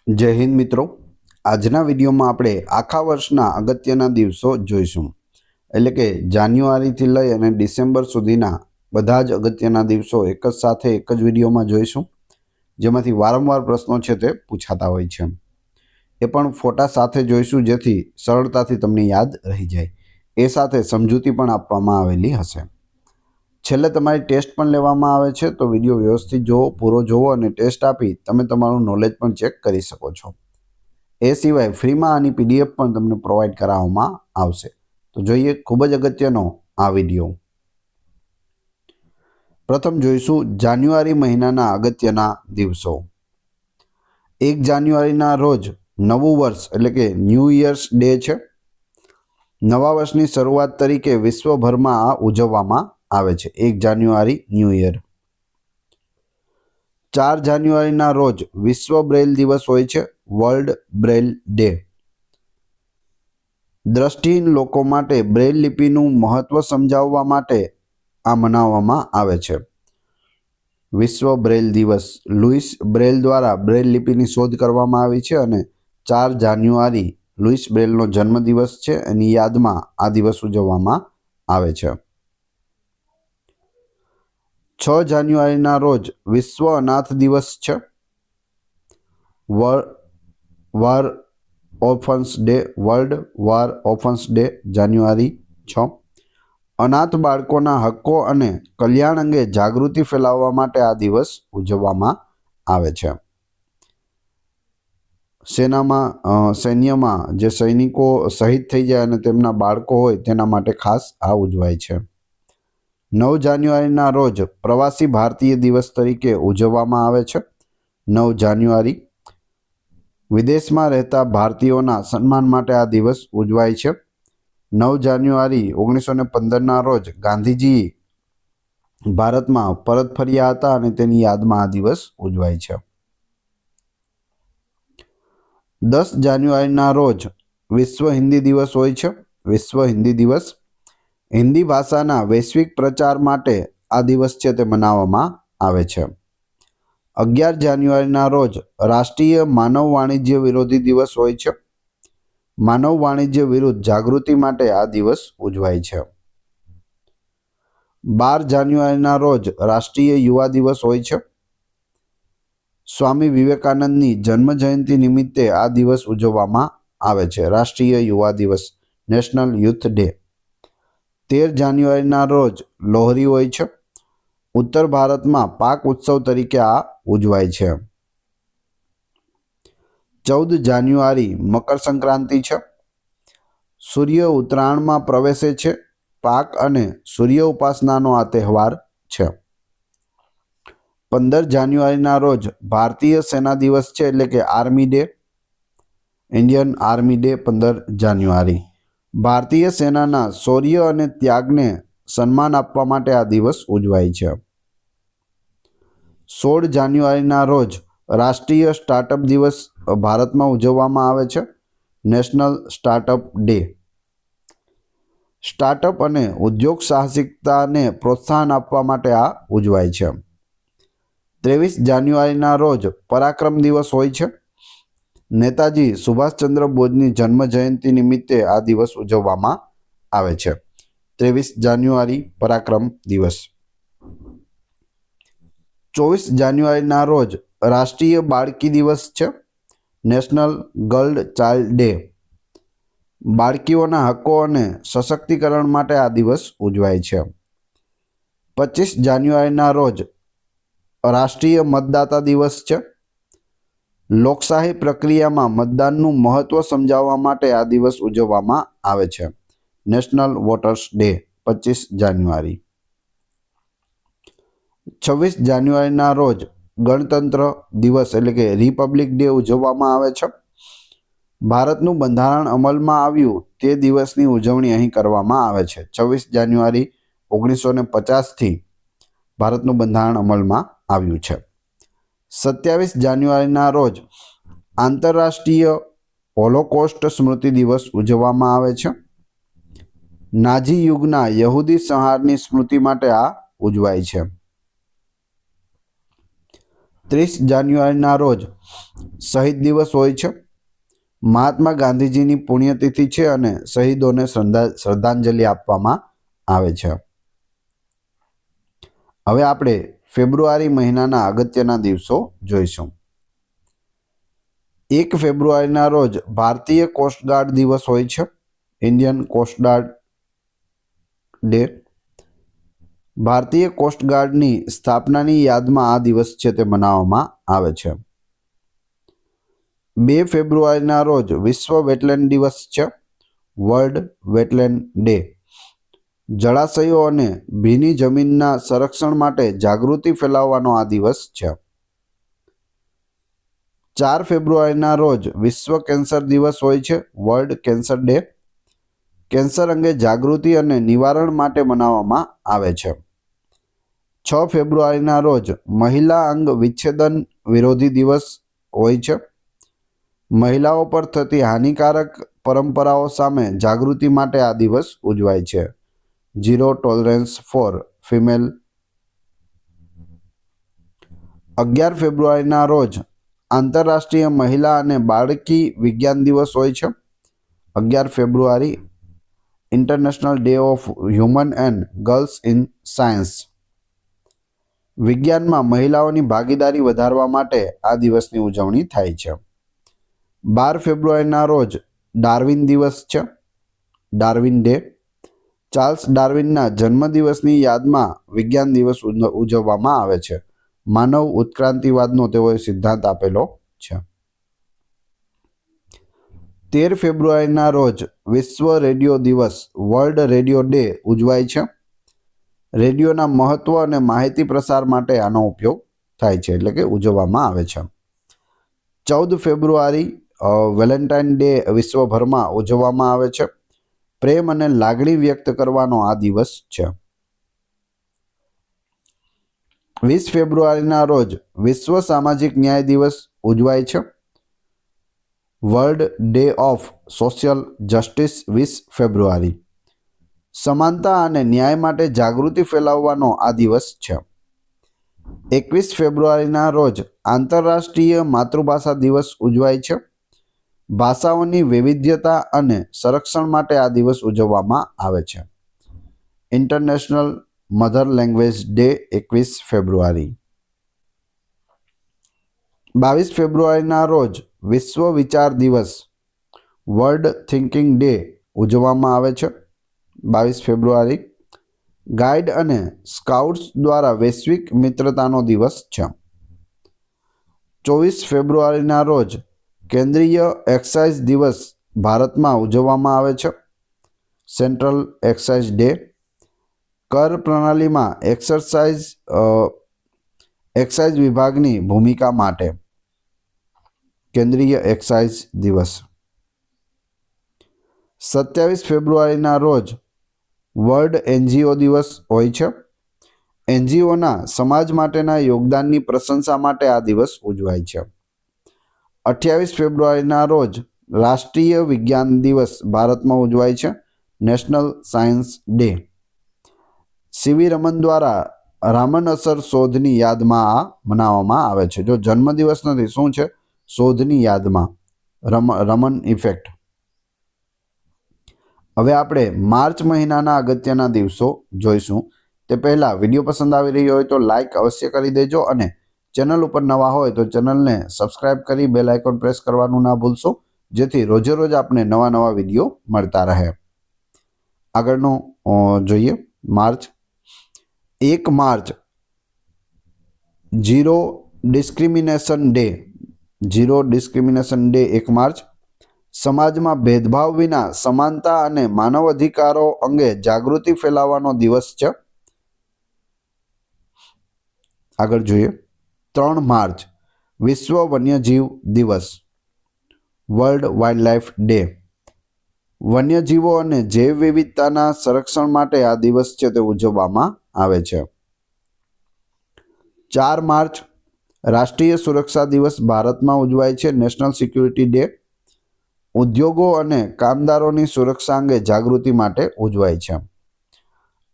જય હિન્દ મિત્રો। આજના વિડીયોમાં આપણે આખા વર્ષના અગત્યના દિવસો જોઈશું, એટલે કે જાન્યુઆરીથી લઈ અને ડિસેમ્બર સુધીના બધા જ અગત્યના દિવસો એક જ સાથે એક જ વિડીયોમાં જોઈશું, જેમાંથી વારંવાર પ્રશ્નો છે તે પૂછાતા હોય છે। એ પણ ફોટા સાથે જોઈશું, જેથી સરળતાથી તમને યાદ રહી જાય। એ સાથે સમજૂતી પણ આપવામાં આવેલી હશે। છેલ્લે તમારી ટેસ્ટ પણ લેવામાં આવે છે, તો વિડીયો વ્યવસ્થિત જોવો, પૂરો જોવો અને ટેસ્ટ આપી તમે તમારું નોલેજ પણ ચેક કરી શકો છો। એ સિવાય ફ્રીમાં આની પીડીએફ પણ તમને પ્રોવાઈડ કરાવવામાં આવશે। તો જોઈએ ખૂબ જ અગત્યનો આ વિડીયો। પ્રથમ જોઈશું જાન્યુઆરી મહિનાના અગત્યના દિવસો। 1 જાન્યુઆરીના રોજ નવું વર્ષ એટલે કે ન્યૂ યર્સ ડે છે। નવા વર્ષની શરૂઆત તરીકે વિશ્વભરમાં આ ઉજવવામાં આવે છે। 1 જાન્યુઆરી ન્યૂ યર। 4 જાન્યુઆરીના રોજ વિશ્વ બ્રેલ દિવસ હોય છે, વર્લ્ડ બ્રેલ ડે। દ્રષ્ટિહીન લોકો માટે બ્રેલ લિપિનું મહત્વ સમજાવવા માટે આ મનાવવામાં આવે છે। વિશ્વ બ્રેલ દિવસ લુઈસ બ્રેલ દ્વારા બ્રેલ લિપિની શોધ કરવામાં આવી છે અને 4 જાન્યુઆરી લુઈસ બ્રેલનો જન્મદિવસ છે। એની યાદમાં આ દિવસ ઉજવવામાં આવે છે। 6 જાન્યુઆરીના રોજ વિશ્વ અનાથ દિવસ છે, war orphans day, world war orphans day, January 6। અનાથ બાળકોના હક્કો અને કલ્યાણ અંગે જાગૃતિ ફેલાવવા માટે આ દિવસ ઉજવવામાં આવે છે। સૈન્યમાં જે સૈનિકો શહીદ થઈ જાય અને તેમના બાળકો હોય તેના માટે ખાસ આ ઉજવાય છે। 9 જાન્યુઆરીના રોજ પ્રવાસી ભારતીય દિવસ તરીકે ઉજવવામાં આવે છે। 9 જાન્યુઆરી વિદેશમાં રહેતા ભારતીયોના સન્માન માટે આ દિવસ ઉજવાય છે। 9 જાન્યુઆરી 1915ના રોજ ગાંધીજી ભારતમાં પરત ફર્યા હતા અને તેની યાદમાં આ દિવસ ઉજવાય છે। 10 જાન્યુઆરીના રોજ વિશ્વ હિન્દી દિવસ હોય છે, વિશ્વ હિન્દી દિવસ। હિન્દી ભાષાના વૈશ્વિક પ્રચાર માટે આ દિવસ છે તે મનાવવામાં આવે છે। 11 જાન્યુઆરીના રોજ રાષ્ટ્રીય માનવ વાણિજ્ય વિરોધી દિવસ હોય છે। માનવ વાણિજ્ય વિરુદ્ધ જાગૃતિ માટે આ દિવસ ઉજવાય છે। 12 જાન્યુઆરીના રોજ રાષ્ટ્રીય યુવા દિવસ હોય છે। સ્વામી વિવેકાનંદની જન્મ જયંતિ નિમિત્તે આ દિવસ ઉજવવામાં આવે છે, રાષ્ટ્રીય યુવા દિવસ, નેશનલ યુથ ડે। 13 જાન્યુઆરીના રોજ લોહરી હોય છે। ઉત્તર ભારતમાં પાક ઉત્સવ તરીકે આ ઉજવાય છે। 14 જાન્યુઆરી મકર સંક્રાંતિ છે। સૂર્ય ઉત્તરાયણમાં પ્રવેશે છે, પાક અને સૂર્ય ઉપાસનાનો આ તહેવાર છે। 15 જાન્યુઆરીના રોજ ભારતીય સેના દિવસ છે, એટલે કે army day, Indian army day. 15 જાન્યુઆરી ભારતીય સેનાના શૌર્ય અને ત્યાગને સન્માન આપવા માટે આ દિવસ ઉજવાય છે। 16 જાન્યુઆરીના રોજ રાષ્ટ્રીય સ્ટાર્ટઅપ દિવસ ભારતમાં ઉજવવામાં આવે છે, નેશનલ સ્ટાર્ટઅપ ડે। સ્ટાર્ટઅપ અને ઉદ્યોગ સાહસિકતાને પ્રોત્સાહન આપવા માટે આ ઉજવાય છે। 23 જાન્યુઆરીના રોજ પરાક્રમ દિવસ હોય છે। નેતાજી સુભાષચંદ્ર બોઝની જન્મ જયંતિ નિમિત્તે આ દિવસ ઉજવવામાં આવે છે, 23 જાન્યુઆરી પરાક્રમ દિવસ। 24 જાન્યુઆરીના રોજ રાષ્ટ્રીય બાળકી દિવસ છે, નેશનલ ગર્લ ચાઇલ્ડ ડે। બાળકીઓના હક્કો અને સશક્તિકરણ માટે આ દિવસ ઉજવાય છે। 25 જાન્યુઆરીના રોજ રાષ્ટ્રીય મતદાતા દિવસ છે। લોકશાહી પ્રક્રિયામાં મતદાનનું મહત્વ સમજાવવા માટે આ દિવસ ઉજવવામાં આવે છે, નેશનલ વોટર્સ ડે, 25 જાન્યુઆરી। 26 જાન્યુઆરીના રોજ ગણતંત્ર દિવસ એટલે કે રિપબ્લિક ડે ઉજવવામાં આવે છે। ભારતનું બંધારણ અમલમાં આવ્યું તે દિવસની ઉજવણી અહીં કરવામાં આવે છે। 26 જાન્યુઆરી 1950થી ભારતનું બંધારણ અમલમાં આવ્યું છે। 27 જાન્યુઆરીના રોજ આંતરરાષ્ટ્રીય હોલોકોસ્ટ સ્મૃતિ દિવસ ઉજવવામાં આવે છે। નાઝી યુગના યહૂદી સંહારની સ્મૃતિ માટે આ ઉજવાય છે। 30 જાન્યુઆરીના રોજ શહીદ દિવસ હોય છે. મહાત્મા ગાંધીજીની પુણ્યતિથિ છે અને શહીદોને શ્રદ્ધાંજલિ આપવામાં આવે છે. હવે આપણે ફેબ્રુઆરી મહિનાના અગત્યના દિવસો જોઈશું. 1 ફેબ્રુઆરીના રોજ ભારતીય કોસ્ટગાર્ડ દિવસ હોય છે, ઇન્ડિયન કોસ્ટગાર્ડ ડે. ભારતીય કોસ્ટગાર્ડની સ્થાપનાની યાદમાં આ દિવસ છે તે મનાવવામાં આવે છે. 2 ફેબ્રુઆરીના રોજ વિશ્વ વેટલેન્ડ દિવસ છે, વર્લ્ડ વેટલેન્ડ ડે. જળાશયો અને ભીની જમીનના સંરક્ષણ માટે જાગૃતિ ફેલાવવાનો આ દિવસ છે. 4 ફેબ્રુઆરીના રોજ વિશ્વ કેન્સર દિવસ હોય છે, વર્લ્ડ કેન્સર ડે. કેન્સર અંગે જાગૃતિ અને નિવારણ માટે મનાવવામાં આવે છે. 6 ફેબ્રુઆરીના રોજ મહિલા અંગ વિચ્છેદન વિરોધી દિવસ હોય છે. મહિલાઓ પર થતી હાનિકારક પરંપરાઓ સામે જાગૃતિ માટે આ દિવસ ઉજવાય છે. Zero tolerance for female. 11 ફેબ્રુઆરીના રોજ આંતરરાષ્ટ્રીય મહિલા અને બાળકી વિજ્ઞાન દિવસ હોય છે. 11 February international day of human and girls in science. વિજ્ઞાનમાં મહિલાઓની ભાગીદારી વધારવા માટે આ દિવસની ઉજવણી થાય છે. 12 ફેબ્રુઆરીના રોજ ડાર્વિન દિવસ છે, ડાર્વિન ડે. ચાર્લ્સ ડાર્વિનના જન્મદિવસની યાદમાં વિજ્ઞાન દિવસ ઉજવવામાં આવે છે. માનવ ઉત્ક્રાંતિવાદનો તેઓએ સિદ્ધાંત આપેલો છે. 13 ફેબ્રુઆરીના રોજ વિશ્વ રેડિયો દિવસ, વર્લ્ડ રેડિયો ડે ઉજવાય છે. રેડિયોના મહત્વ અને માહિતી પ્રસાર માટે આનો ઉપયોગ થાય છે, એટલે કે ઉજવવામાં આવે છે. 14 ફેબ્રુઆરી વેલેન્ટાઇન ડે વિશ્વભરમાં ઉજવવામાં આવે છે. પ્રેમ અને લાગણી વ્યક્ત કરવાનો આ દિવસ છે. 20 ફેબ્રુઆરીના રોજ વિશ્વ સામાજિક ન્યાય દિવસ ઉજવાય છે, world day of social justice. 20 ફેબ્રુઆરી સમાનતા અને ન્યાય માટે જાગૃતિ ફેલાવવાનો આ દિવસ છે. 21 ફેબ્રુઆરીના રોજ આંતરરાષ્ટ્રીય માતૃભાષા દિવસ ઉજવાય છે. ભાષાઓની વૈવિધ્યતા અને સંરક્ષણ માટે આ દિવસ ઉજવવામાં આવે છે. ઇન્ટરનેશનલ મધર લેંગ્વેજ ડે 21 ફેબ્રુઆરી. 22 ફેબ્રુઆરીના રોજ વિશ્વ વિચાર દિવસ, વર્લ્ડ થિંકિંગ ડે ઉજવવામાં આવે છે. 22 ફેબ્રુઆરી ગાઈડ અને સ્કાઉટ્સ દ્વારા વૈશ્વિક મિત્રતાનો દિવસ છે. 24 ફેબ્રુઆરીના રોજ કેન્દ્રીય એક્સાઇઝ દિવસ ભારતમાં ઉજવવામાં આવે છે, સેન્ટ્રલ એક્સાઇઝ ડે. કર પ્રણાલીમાં એક્સાઇઝ વિભાગની ભૂમિકા માટે કેન્દ્રીય એક્સાઇઝ દિવસ. 27 ફેબ્રુઆરીના રોજ વર્લ્ડ એનજીઓ દિવસ હોય છે. એનજીઓના સમાજ માટેના યોગદાનની પ્રશંસા માટે આ દિવસ ઉજવાય છે. 28 ફેબ્રુઆરીના રોજ રાષ્ટ્રીય વિજ્ઞાન દિવસ ભારતમાં ઉજવાય છે, નેશનલ સાયન્સ ડે. સીવી રમન દ્વારા રામન અસર શોધની યાદમાં આ મનાવવામાં આવે છે. જો જન્મદિવસ નથી, શું છે? શોધની યાદમાં, રમન ઇફેક્ટ. હવે આપણે માર્ચ મહિનાના અગત્યના દિવસો જોઈશું. તે પહેલાં વિડીયો પસંદ આવી રહ્યો હોય તો લાઇક અવશ્ય કરી દેજો અને ચેનલ ઉપર નવા હોય તો ચેનલને સબસ્ક્રાઇબ કરી બેલ આઇકોન પ્રેસ કરવાનું ના ભૂલશો, જેથી રોજે રોજ આપને નવા નવા વિડીયો મળતા રહે. આગળનું જોઈએ. March 1 March zero discrimination day. Zero discrimination day 1 March. સમાજમાં ભેદભાવ વિના સમાનતા અને માનવ અધિકારો અંગે જાગૃતિ ફેલાવવાનો દિવસ છે. આગળ જોઈએ. 3 માર્ચ વિશ્વ વન્યજીવ દિવસ, વર્લ્ડ વાઇલ્ડલાઇફ ડે. વન્યજીવો અને જૈવ વિવિધતાના સંરક્ષણ માટે આ દિવસ છે તે ઉજવવામાં આવે છે. 4 માર્ચ રાષ્ટ્રીય સુરક્ષા દિવસ ભારતમાં ઉજવાય છે, નેશનલ સિક્યુરિટી ડે. ઉદ્યોગો અને કામદારોની સુરક્ષા અંગે જાગૃતિ માટે ઉજવાય છે.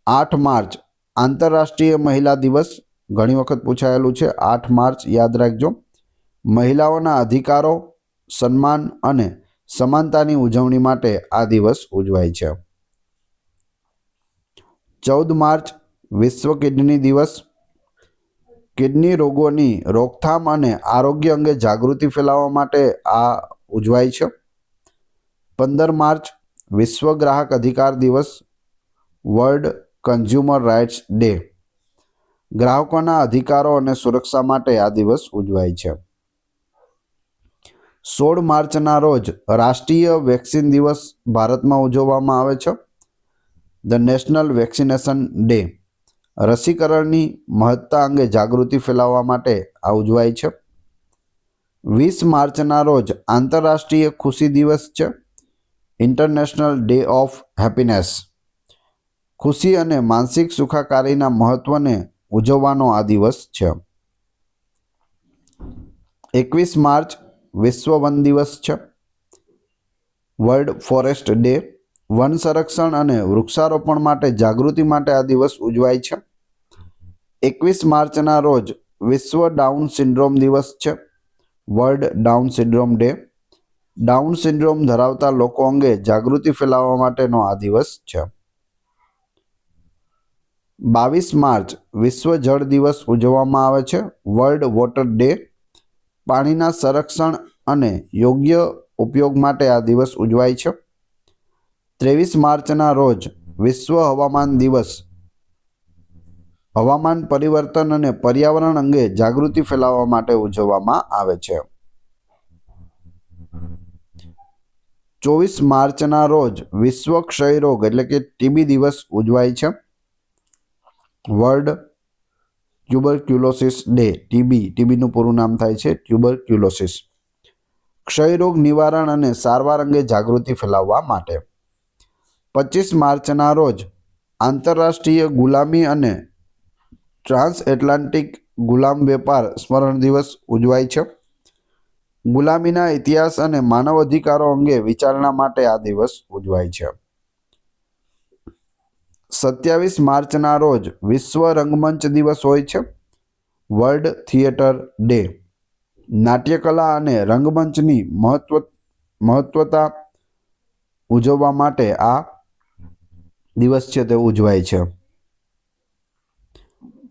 8 માર્ચ આંતરરાષ્ટ્રીય મહિલા દિવસ, ઘણી વખત પૂછાયેલું છે. 8 માર્ચ યાદ રાખજો. મહિલાઓના અધિકારો, સન્માન અને સમાનતાની ઉજવણી માટે આ દિવસ ઉજવાય છે. 14 માર્ચ વિશ્વ કિડની દિવસ. કિડની રોગોની રોકથામ અને આરોગ્ય અંગે જાગૃતિ ફેલાવવા માટે આ ઉજવાય છે. 15 માર્ચ વિશ્વ ગ્રાહક અધિકાર દિવસ, વર્લ્ડ કન્ઝ્યુમર રાઇટ્સ ડે. ગ્રાહકોના અધિકારો અને સુરક્ષા માટે આ દિવસ ઉજવાય છે. 16 માર્ચના રોજ રાષ્ટ્રીય વેક્સિન દિવસ ભારતમાં ઉજવવામાં આવે છે. The national vaccination day. રસીકરણની મહત્તા અંગે જાગૃતિ ફેલાવવા માટે આ ઉજવાય છે. 20 માર્ચના રોજ આંતરરાષ્ટ્રીય ખુશી દિવસ છે, ઇન્ટરનેશનલ ડે ઓફ હેપીનેસ. ખુશી અને માનસિક સુખાકારીના મહત્વને ઉજવવાનો આ દિવસ છે. 21 માર્ચ વિશ્વ વન દિવસ છે, વર્લ્ડ ફોરેસ્ટ ડે. વન સંરક્ષણ અને વૃક્ષારોપણ માટે જાગૃતિ માટે આ દિવસ ઉજવાય છે. 21 માર્ચના રોજ વિશ્વ ડાઉન સિન્ડ્રોમ દિવસ છે, world down syndrome day. Down syndrome ધરાવતા લોકો અંગે જાગૃતિ ફેલાવવા માટેનો આ દિવસ છે. 22 માર્ચ વિશ્વ જળ દિવસ ઉજવવામાં આવે છે, વર્લ્ડ વોટર ડે. પાણીના સંરક્ષણ અને યોગ્ય ઉપયોગ માટે આ દિવસ ઉજવાય છે. 23 માર્ચના રોજ વિશ્વ હવામાન દિવસ. હવામાન પરિવર્તન અને પર્યાવરણ અંગે જાગૃતિ ફેલાવવા માટે ઉજવવામાં આવે છે. 24 માર્ચના રોજ વિશ્વ ક્ષય રોગ એટલે કે ટીબી દિવસ ઉજવાય છે, વર્લ્ડ ટ્યુબરક્યુલોસિસ ડે. ટીબીનું પૂરું નામ થાય છે ટ્યુબરક્યુલોસિસ. ક્ષય રોગ નિવારણ અને સારવાર અંગે જાગૃતિ ફેલાવવા માટે. 25 માર્ચના રોજ આંતરરાષ્ટ્રીય ગુલામી અને ટ્રાન્સએટલાન્ટિક ગુલામ વેપાર સ્મરણ દિવસ ઉજવાય છે. ગુલામીના ઇતિહાસ અને માનવ અધિકારો અંગે વિચારણા માટે આ દિવસ ઉજવાય છે. 27 માર્ચના રોજ વિશ્વ રંગમંચ દિવસ હોય છે, વર્લ્ડ થિયેટર ડે. નાટ્યકલા અને રંગમંચની મહત્વતા ઉજવવા માટે આ દિવસ છે તે ઉજવાય છે.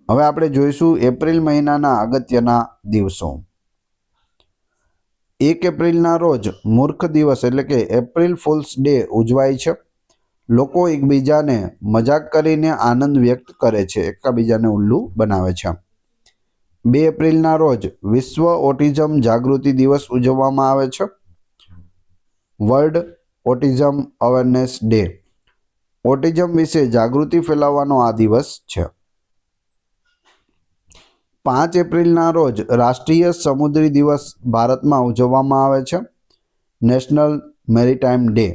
હવે આપણે જોઈશું એપ્રિલ મહિનાના અગત્યના દિવસો. 1 એપ્રિલના રોજ મૂર્ખ દિવસ એટલે કે એપ્રિલ ફૂલ્સ ડે ઉજવાય છે. લોકો એકબીજાને મજાક કરીને આનંદ વ્યક્ત કરે છે, એકબીજાને ઉલ્લુ બનાવે છે. 2 એપ્રિલના રોજ વિશ્વ ઓટિઝમ જાગૃતિ દિવસ ઉજવવામાં આવે છે, world autism awareness day. Autism વિશે જાગૃતિ ફેલાવવાનો આ દિવસ છે. 5 એપ્રિલના રોજ રાષ્ટ્રીય સમુદ્રી દિવસ ભારતમાં ઉજવવામાં આવે છે, નેશનલ મેરીટાઈમ ડે.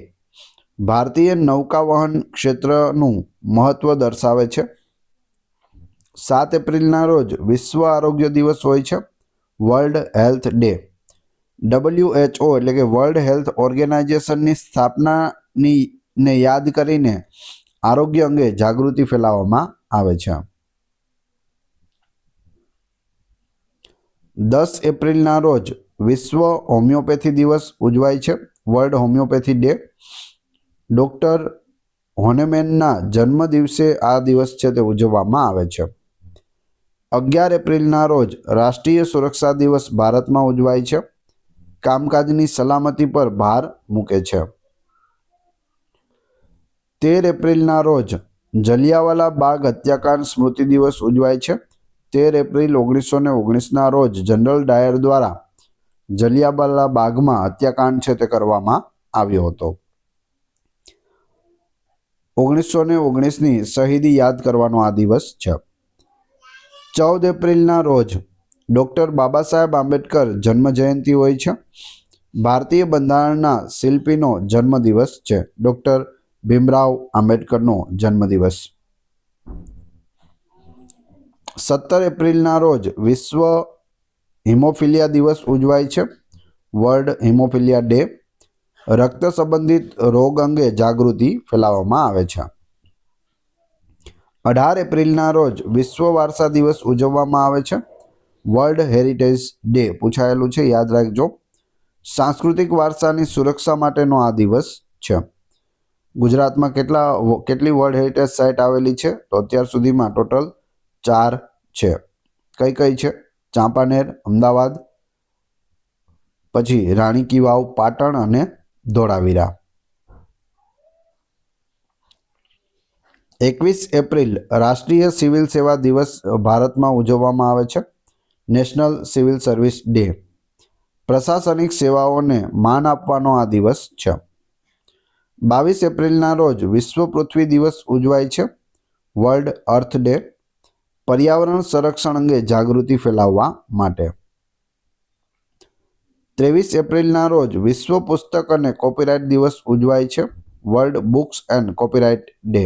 ભારતીય નૌકાવહન ક્ષેત્રનું મહત્વ દર્શાવે છે. 7 એપ્રિલના રોજ વિશ્વ આરોગ્ય દિવસ હોય છે, વર્લ્ડ હેલ્થ ડે. WHO એટલે કે વર્લ્ડ હેલ્થ ઓર્ગેનાઇઝેશનની સ્થાપનાને યાદ કરીને આરોગ્ય અંગે જાગૃતિ ફેલાવવામાં આવે છે. 10 એપ્રિલના રોજ વિશ્વ હોમિયોપેથી દિવસ ઉજવાય છે, વર્લ્ડ હોમિયોપેથી ડે. ડૉક્ટર હોનેમેનના જન્મ દિવસે આ દિવસ છે તે ઉજવવામાં આવે છે. 11 એપ્રિલના રોજ રાષ્ટ્રીય સુરક્ષા દિવસ ભારતમાં ઉજવાય છે, કામકાજની સલામતી પર ભાર મૂકે છે. 13 એપ્રિલના રોજ જલિયાવાલા બાગ હત્યાકાંડ સ્મૃતિ દિવસ ઉજવાય છે. 13 એપ્રિલ 1919ના રોજ જનરલ ડાયર દ્વારા જલિયાવાલા બાગમાં હત્યાકાંડ છે તે કરવામાં આવ્યો હતો. 1919ની શહીદી યાદ કરવાનો આ દિવસ છે. 14 એપ્રિલના રોજ ડૉક્ટર બાબા સાહેબ આંબેડકર જન્મ જયંતિ હોય છે. ભારતીય બંધારણના શિલ્પીનો જન્મદિવસ છે, ડૉક્ટર ભીમરાવ આંબેડકરનો જન્મદિવસ. 17 એપ્રિલના રોજ વિશ્વ હિમોફિલિયા દિવસ ઉજવાય છે, વર્લ્ડ હિમોફિલિયા ડે. રક્ત સંબંધિત રોગ અંગે જાગૃતિ ફેલાવવામાં આવે છે. 18 એપ્રિલના રોજ વિશ્વ વારસા દિવસ ઉજવવામાં આવે છે. વર્લ્ડ હેરિટેજ ડે પૂછાયેલું છે, યાદ રાખજો. સાંસ્કૃતિક વારસાની સુરક્ષા માટેનો આ દિવસ છે. ગુજરાતમાં કેટલી વર્લ્ડ હેરિટેજ સાઇટ આવેલી છે? તો અત્યાર સુધીમાં ટોટલ 4 છે. કઈ કઈ છે? ચાંપાનેર, અમદાવાદ, પછી રાણી કી વાવ, પાટણ અને ધોળાવીરા. 21 એપ્રિલ રાષ્ટ્રીય સિવિલ સેવા દિવસ ભારતમાં ઉજવવામાં આવે છે. National civil service day. પ્રશાસનિક સેવાઓને માન આપવાનો આ દિવસ છે. 22 એપ્રિલના રોજ વિશ્વ પૃથ્વી દિવસ ઉજવાય છે. વર્લ્ડ અર્થ ડે. પર્યાવરણ સંરક્ષણ અંગે જાગૃતિ ફેલાવવા માટે. 23 એપ્રિલના રોજ વિશ્વ પુસ્તક અને કોપીરાઇટ દિવસ ઉજવાય છે. World books and copyright day.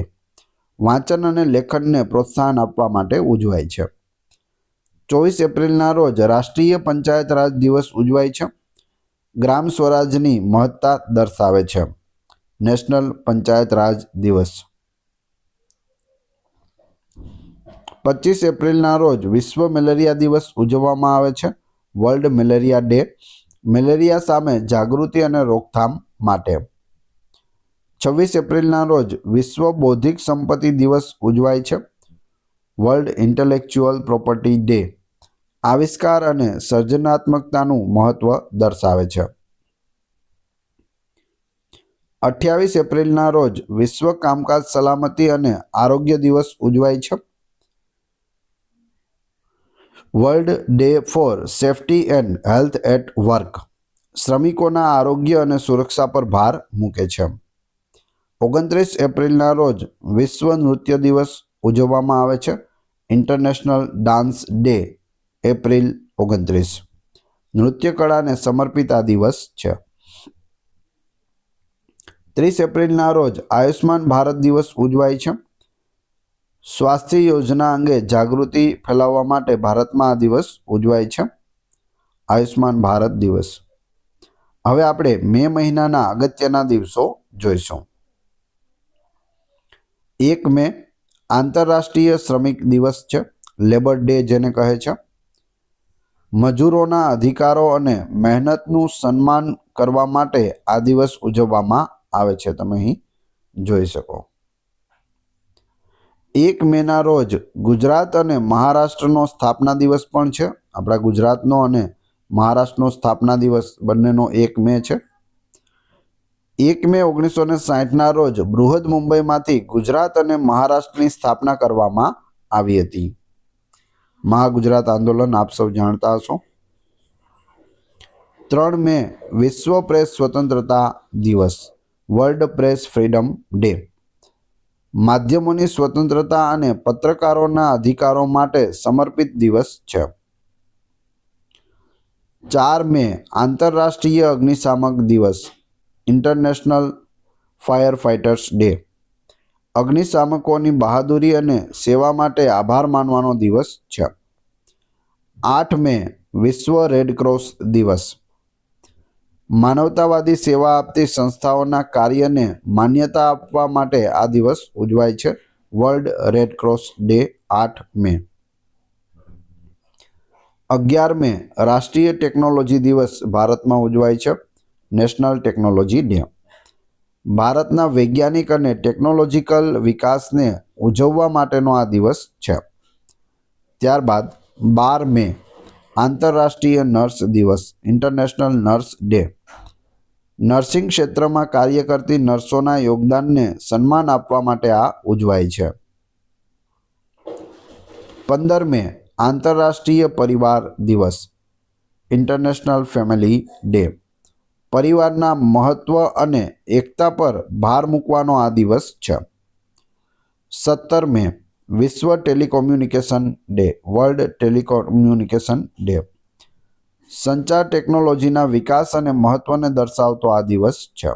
વાંચન અને લેખનને પ્રોત્સાહન આપવા માટે ઉજવાય છે. 24 એપ્રિલના રોજ રાષ્ટ્રીય પંચાયત રાજ દિવસ ઉજવાય છે. ગ્રામ સ્વરાજની મહત્તા દર્શાવે છે. નેશનલ પંચાયત રાજ દિવસ. 25 એપ્રિલના રોજ વિશ્વ મેલેરિયા દિવસ ઉજવવામાં આવે છે. World malaria day. મેલેરિયા સામે જાગૃતિ અને રોકથામ માટે. 26 એપ્રિલના રોજ વિશ્વ બૌદ્ધિક સંપત્તિ દિવસ ઉજવાય છે. World intellectual property day. આવિષ્કાર અને સર્જનાત્મકતાનું મહત્વ દર્શાવે છે. 28 એપ્રિલના રોજ વિશ્વ કામકાજ સલામતી અને આરોગ્ય દિવસ ઉજવાય છે. World day for safety and health at work. શ્રમિકોના આરોગ્ય અને સુરક્ષા પર ભાર મૂકે છે. 29 એપ્રિલના રોજ વિશ્વ નૃત્ય દિવસ ઉજવવામાં આવે છે. International dance day. એપ્રિલ 29. નૃત્ય કળાને સમર્પિત આ દિવસ છે. 30 એપ્રિલના રોજ આયુષ્માન ભારત દિવસ ઉજવાય છે. સ્વાસ્થ્ય યોજના અંગે જાગૃતિ ફેલાવવા માટે ભારતમાં આ દિવસ ઉજવાય છે. આયુષ્માન ભારત દિવસ. હવે આપણે મે મહિનાના અગત્યના દિવસો જોઈશું. 1 મે આંતરરાષ્ટ્રીય શ્રમિક દિવસ છે. લેબર ડે જેને કહે છે. મજૂરોના અધિકારો અને મહેનતનું સન્માન કરવા માટે આ દિવસ ઉજવવામાં આવે છે. તમે અહીં જોઈ શકો. 1 મેના રોજ ગુજરાત અને મહારાષ્ટ્રનો સ્થાપના દિવસ પણ છે. આપણા ગુજરાતનો અને મહારાષ્ટ્રનો સ્થાપના દિવસ બંનેનો 1 મે છે. 1 મે 1960ના રોજ બૃહદ મુંબઈમાંથી ગુજરાત અને મહારાષ્ટ્રની સ્થાપના કરવામાં આવી હતી. મહાગુજરાત આંદોલન આપ સૌ જાણતા હશો. 3 મે વિશ્વ પ્રેસ સ્વતંત્રતા દિવસ. World press freedom day. માધ્યમોની સ્વતંત્રતા અને પત્રકારોના અધિકારો માટે સમર્પિત દિવસ છે. 4 મે આંતરરાષ્ટ્રીય અગ્નિશામક દિવસ. International fire fighters day. અગ્નિશામકોની બહાદુરી અને સેવા માટે આભાર માનવાનો દિવસ છે. 8 મે વિશ્વ રેડ ક્રોસ દિવસ. માનવતાવાદી સેવા આપતી સંસ્થાઓના કાર્યને માન્યતા આપવા માટે આ દિવસ ઉજવાય છે. વર્લ્ડ રેડ ક્રોસ ડે 8 મે. 11 મે રાષ્ટ્રીય ટેકનોલોજી દિવસ ભારતમાં ઉજવાય છે. National technology day. ભારતના વૈજ્ઞાનિક અને ટેકનોલોજીકલ વિકાસને ઉજવવા માટેનો આ દિવસ છે. ત્યારબાદ 12 મે આંતરરાષ્ટ્રીય નર્સ દિવસ. International nurse day. નર્સિંગ ક્ષેત્રમાં કાર્ય કરતી નર્સોના યોગદાનને સન્માન આપવા માટે આ ઉજવાય છે. 15 મે આંતરરાષ્ટ્રીય પરિવાર દિવસ. International family day. પરિવારના મહત્વ અને એકતા પર ભાર મૂકવાનો આ દિવસ છે. 17 મે વિશ્વ telecommunication day. World telecommunication day. સંચાર ટેકનોલોજીના વિકાસ અને મહત્વને દર્શાવતો આ દિવસ છે.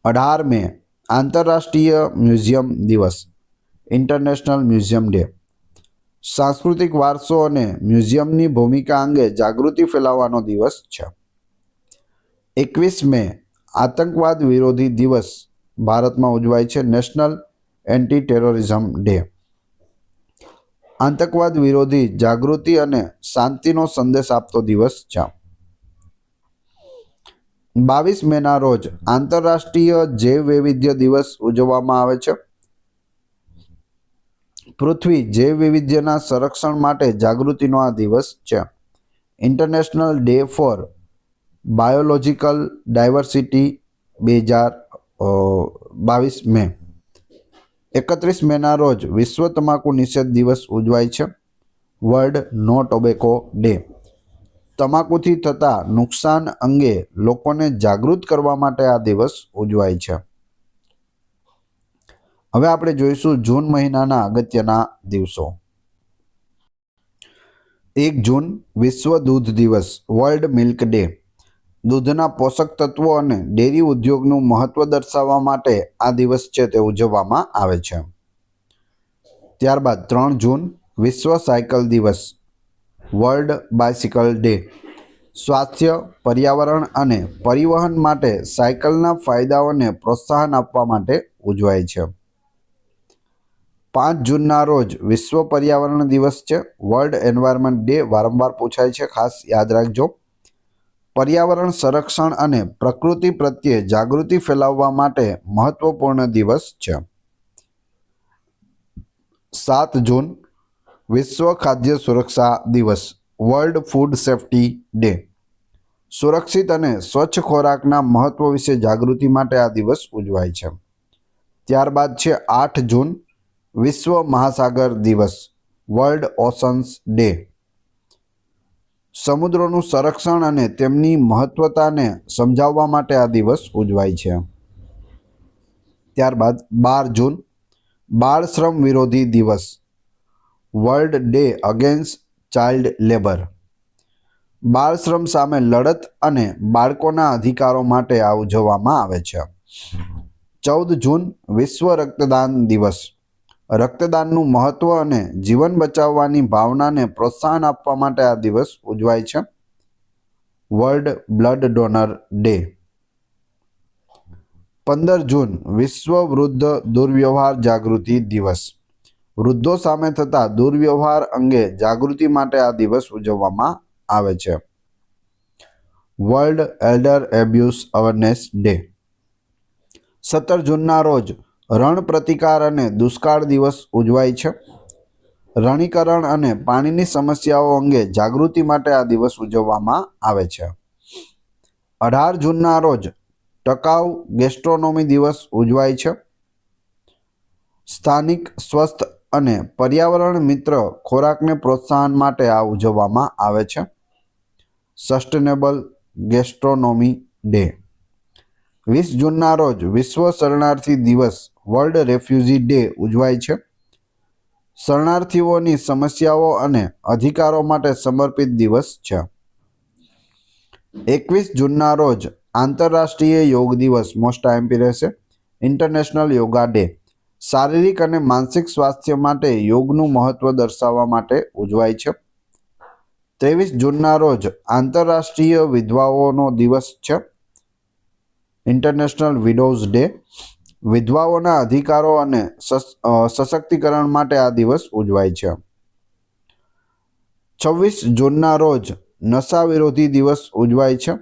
18 મે આંતરરાષ્ટ્રીય મ્યુઝિયમ દિવસ. International museum day. સાંસ્કૃતિક વારસો અને મ્યુઝિયમની ભૂમિકા અંગે જાગૃતિ ફેલાવવાનો દિવસ છે. 21 મે આતંકવાદ વિરોધી દિવસ ભારતમાં ઉજવાય છે. National anti terrorism day. આતંકવાદ વિરોધી જાગૃતિ અને શાંતિનો સંદેશ આપતો દિવસ છે. 22 મેના રોજ આંતરરાષ્ટ્રીય જૈવ વૈવિધ્ય દિવસ ઉજવવામાં આવે છે. પૃથ્વી જૈવ વૈવિધ્યના સંરક્ષણ માટે જાગૃતિનો આ દિવસ છે. International day four biological diversity 2022 મે. 31 મેના રોજ વિશ્વ તમાકુ નિષેધ દિવસ ઉજવાય છે. વર્લ્ડ નો ટોબેકો ડે. તમાકુથી થતા નુકસાન અંગે લોકોને જાગૃત કરવા માટે આ દિવસ ઉજવાય છે. હવે આપણે જોઈશું જૂન મહિનાના અગત્યના દિવસો. 1 જૂન વિશ્વ દૂધ દિવસ વર્લ્ડ મિલ્ક ડે. દૂધના પોષક તત્વો અને ડેરી ઉદ્યોગનું મહત્વ દર્શાવવા માટે આ દિવસ છે તે ઉજવવામાં આવે છે. ત્યારબાદ 3 જૂન વિશ્વ સાયકલ દિવસ વર્લ્ડ બાયસિકલ ડે. સ્વાસ્થ્ય, પર્યાવરણ અને પરિવહન માટે સાયકલના ફાયદાઓને પ્રોત્સાહન આપવા માટે ઉજવાય છે. 5 જૂનના રોજ વિશ્વ પર્યાવરણ દિવસ છે વર્લ્ડ એન્વાયરમેન્ટ ડે. વારંવાર પૂછાય છે, ખાસ યાદ રાખજો. પર્યાવરણ સંરક્ષણ અને પ્રકૃતિ પ્રત્યે જાગૃતિ ફેલાવવા માટે મહત્વપૂર્ણ દિવસ છે. 7 જૂન વિશ્વ ખાદ્ય સુરક્ષા દિવસ વર્લ્ડ ફૂડ સેફ્ટી ડે. સુરક્ષિત અને સ્વચ્છ ખોરાકના મહત્વ વિશે જાગૃતિ માટે આ દિવસ ઉજવાય છે. ત્યારબાદ છે 8 જૂન વિશ્વ મહાસાગર દિવસ વર્લ્ડ ઓશન્સ ડે. સમુદ્રોનું સંરક્ષણ અને તેમની મહત્વતાને સમજાવવા માટે આ દિવસ ઉજવાય છે. ત્યારબાદ 12 જૂન બાળ શ્રમ વિરોધી દિવસ world day against child labour. બાળ શ્રમ સામે લડત અને બાળકોના અધિકારો માટે આ ઉજવવામાં આવે છે. 14 જૂન વિશ્વ રક્તદાન દિવસ. રક્તદાનનું મહત્વ અને જીવન બચાવવાની ભાવનાને પ્રોત્સાહન આપવા માટે આ દિવસ ઉજવાય છે. World blood donor day. 15 જૂન વિશ્વ વૃદ્ધ દુર્વ્યવહાર જાગૃતિ દિવસ. વૃદ્ધો સામે થતા દુર્વ્યવહાર અંગે જાગૃતિ માટે આ દિવસ ઉજવવામાં આવે છે. World elder abuse awareness day. 17 જૂનના રોજ રણ પ્રતિકાર અને દુષ્કાળ દિવસ ઉજવાય છે. રણીકરણ અને પાણીની સમસ્યાઓ અંગે જાગૃતિ માટે આ દિવસ ઉજવવામાં આવે છે. 18 જૂનના રોજ ટકાઉ ગેસ્ટ્રોનોમી દિવસ ઉજવાય છે. સ્થાનિક, સ્વસ્થ અને પર્યાવરણ મિત્ર ખોરાકને પ્રોત્સાહન માટે આ ઉજવવામાં આવે છે. Sustainable ગેસ્ટ્રોનોમી day. 20 જૂનના રોજ વિશ્વ શરણાર્થી દિવસ વર્લ્ડ રેફ્યુજી ડે ઉજવાય છે. શરણાર્થીઓની સમસ્યાઓ અને અધિકારો માટે સમર્પિત દિવસ છે. 21 જૂનના રોજ આંતરરાષ્ટ્રીય યોગ દિવસ મોસ્ટ આઈએમપી રહેશે. International yoga day. શારીરિક અને માનસિક સ્વાસ્થ્ય માટે યોગનું મહત્વ દર્શાવવા માટે ઉજવાય છે. 23 જૂનના રોજ આંતરરાષ્ટ્રીય વિધવાઓનો દિવસ છે. International widows day. વિધવાઓના અધિકારો અને સશક્તિકરણ માટે આ દિવસ ઉજવાય છે. 26 જૂનના રોજ નશા વિરોધી દિવસ ઉજવાય છે.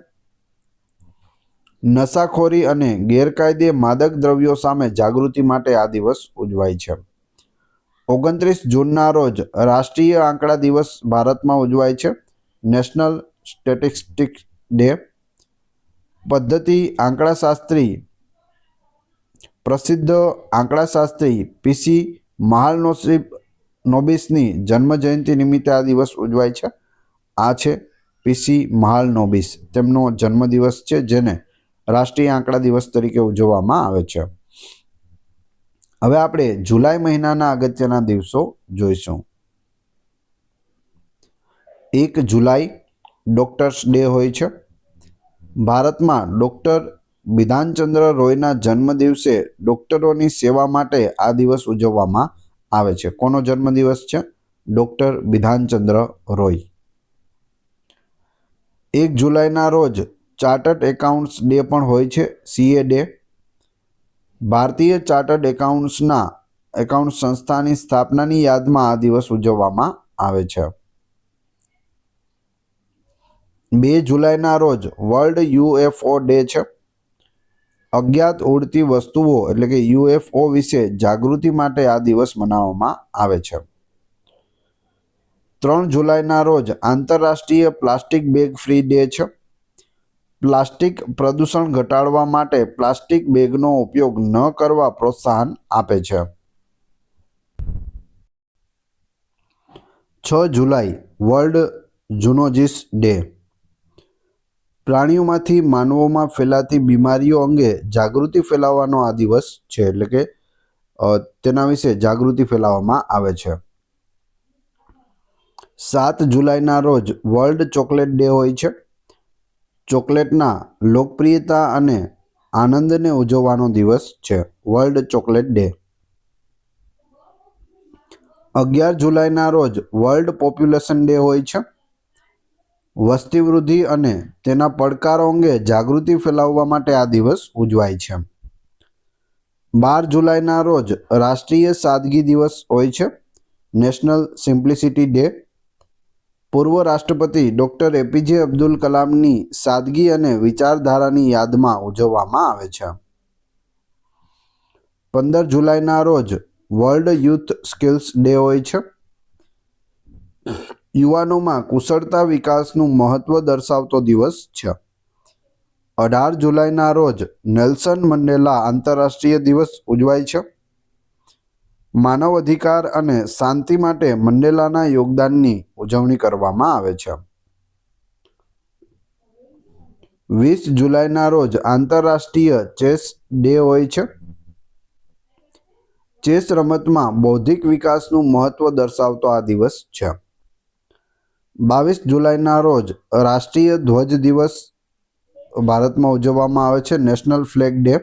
નશાખોરી અને ગેરકાયદે માદક દ્રવ્યો સામે જાગૃતિ માટે આ દિવસ ઉજવાય છે. 29 જૂનના રોજ રાષ્ટ્રીય આંકડા દિવસ ભારતમાં ઉજવાય છે. National statistics day. પદ્ધતિ આંકડાશાસ્ત્રી પ્રસિદ્ધ આંકડાશાસ્ત્રી પીસી મહાલનોબિસની જન્મજયંતિ નિમિત્તે આ દિવસ ઉજવાય છે. આ છે પીસી મહાલનોબિસ, તેમનો જન્મદિવસ છે, જેને રાષ્ટ્રીય આંકડા દિવસ તરીકે ઉજવવામાં આવે છે. હવે આપણે જુલાઈ મહિનાના અગત્યના દિવસો જોઈશું. 1 જુલાઈ ડોક્ટર્સ ડે હોય છે. ભારતમાં ડોક્ટર બિધાનચંદ્ર રોયના જન્મદિવસે ડોક્ટરોની સેવા માટે આ દિવસ ઉજવવામાં આવે છે. કોનો જન્મદિવસ છે? ડોક્ટર બિધાનચંદ્ર રોય. 1 જુલાઈના રોજ ચાર્ટર્ડ એકાઉન્ટ્સ ડે પણ હોય છે, સીએ ડે. ભારતીય ચાર્ટર્ડ એકાઉન્ટ્સના એકાઉન્ટ સંસ્થાની સ્થાપનાની યાદમાં આ દિવસ ઉજવવામાં આવે છે. 2 જુલાઈના રોજ વર્લ્ડ યુએફઓ ડે છે. અજ્ઞાત ઉડતી વસ્તુઓ એટલે કે યુએફઓ વિશે જાગૃતિ માટે આ દિવસ મનાવવામાં આવે છે. 3 જુલાઈના રોજ આંતરરાષ્ટ્રીય પ્લાસ્ટિક બેગ ફ્રી ડે છે. પ્લાસ્ટિક પ્રદૂષણ ઘટાડવા માટે પ્લાસ્ટિક બેગનો ઉપયોગ ન કરવા પ્રોત્સાહન આપે છે. 6 જુલાઈ વર્લ્ડ ઝૂનોસિસ ડે. પ્રાણીઓમાંથી માનવોમાં ફેલાતી બીમારીઓ અંગે જાગૃતિ ફેલાવવાનો આ દિવસ છે, એટલે કે તેના વિશે જાગૃતિ ફેલાવવામાં આવે છે. 7 જુલાઈના રોજ વર્લ્ડ ચોકલેટ ડે હોય છે. ચોકલેટના લોકપ્રિયતા અને આનંદને ઉજવવાનો દિવસ છે, વર્લ્ડ ચોકલેટ ડે. 11 જુલાઈના રોજ વર્લ્ડ પોપ્યુલેશન ડે હોય છે. વસ્તી વૃદ્ધિ અને તેના પડકારો અંગે જાગૃતિ ફેલાવવા માટે આ દિવસ ઉજવાય છે. 12 જુલાઈના રોજ રાષ્ટ્રીય સાદગી દિવસ હોય છે, નેશનલ સિમ્પ્લિસિટી ડે. પૂર્વ રાષ્ટ્રપતિ ડૉક્ટર એપીજે અબ્દુલ કલામની સાદગી અને વિચારધારાની યાદમાં ઉજવવામાં આવે છે. 15 જુલાઈના રોજ વર્લ્ડ યુથ સ્કિલ્સ ડે હોય છે. યુવાનોમાં કુશળતા વિકાસનું મહત્વ દર્શાવતો દિવસ છે. 18 જુલાઈના રોજ નેલ્સન મંડેલા આંતરરાષ્ટ્રીય દિવસ ઉજવાય છે. માનવ અધિકાર અને શાંતિ માટે મંડેલાના યોગદાનની ઉજવણી કરવામાં આવે છે. 20 જુલાઈના રોજ આંતરરાષ્ટ્રીય ચેસ ડે હોય છે. ચેસ રમતમાં બૌદ્ધિક વિકાસનું મહત્વ દર્શાવતો આ દિવસ છે. 22 જુલાઈના રોજ રાષ્ટ્રીય ધ્વજ દિવસ ભારતમાં ઉજવવામાં આવે છે, નેશનલ ફ્લેગ ડે.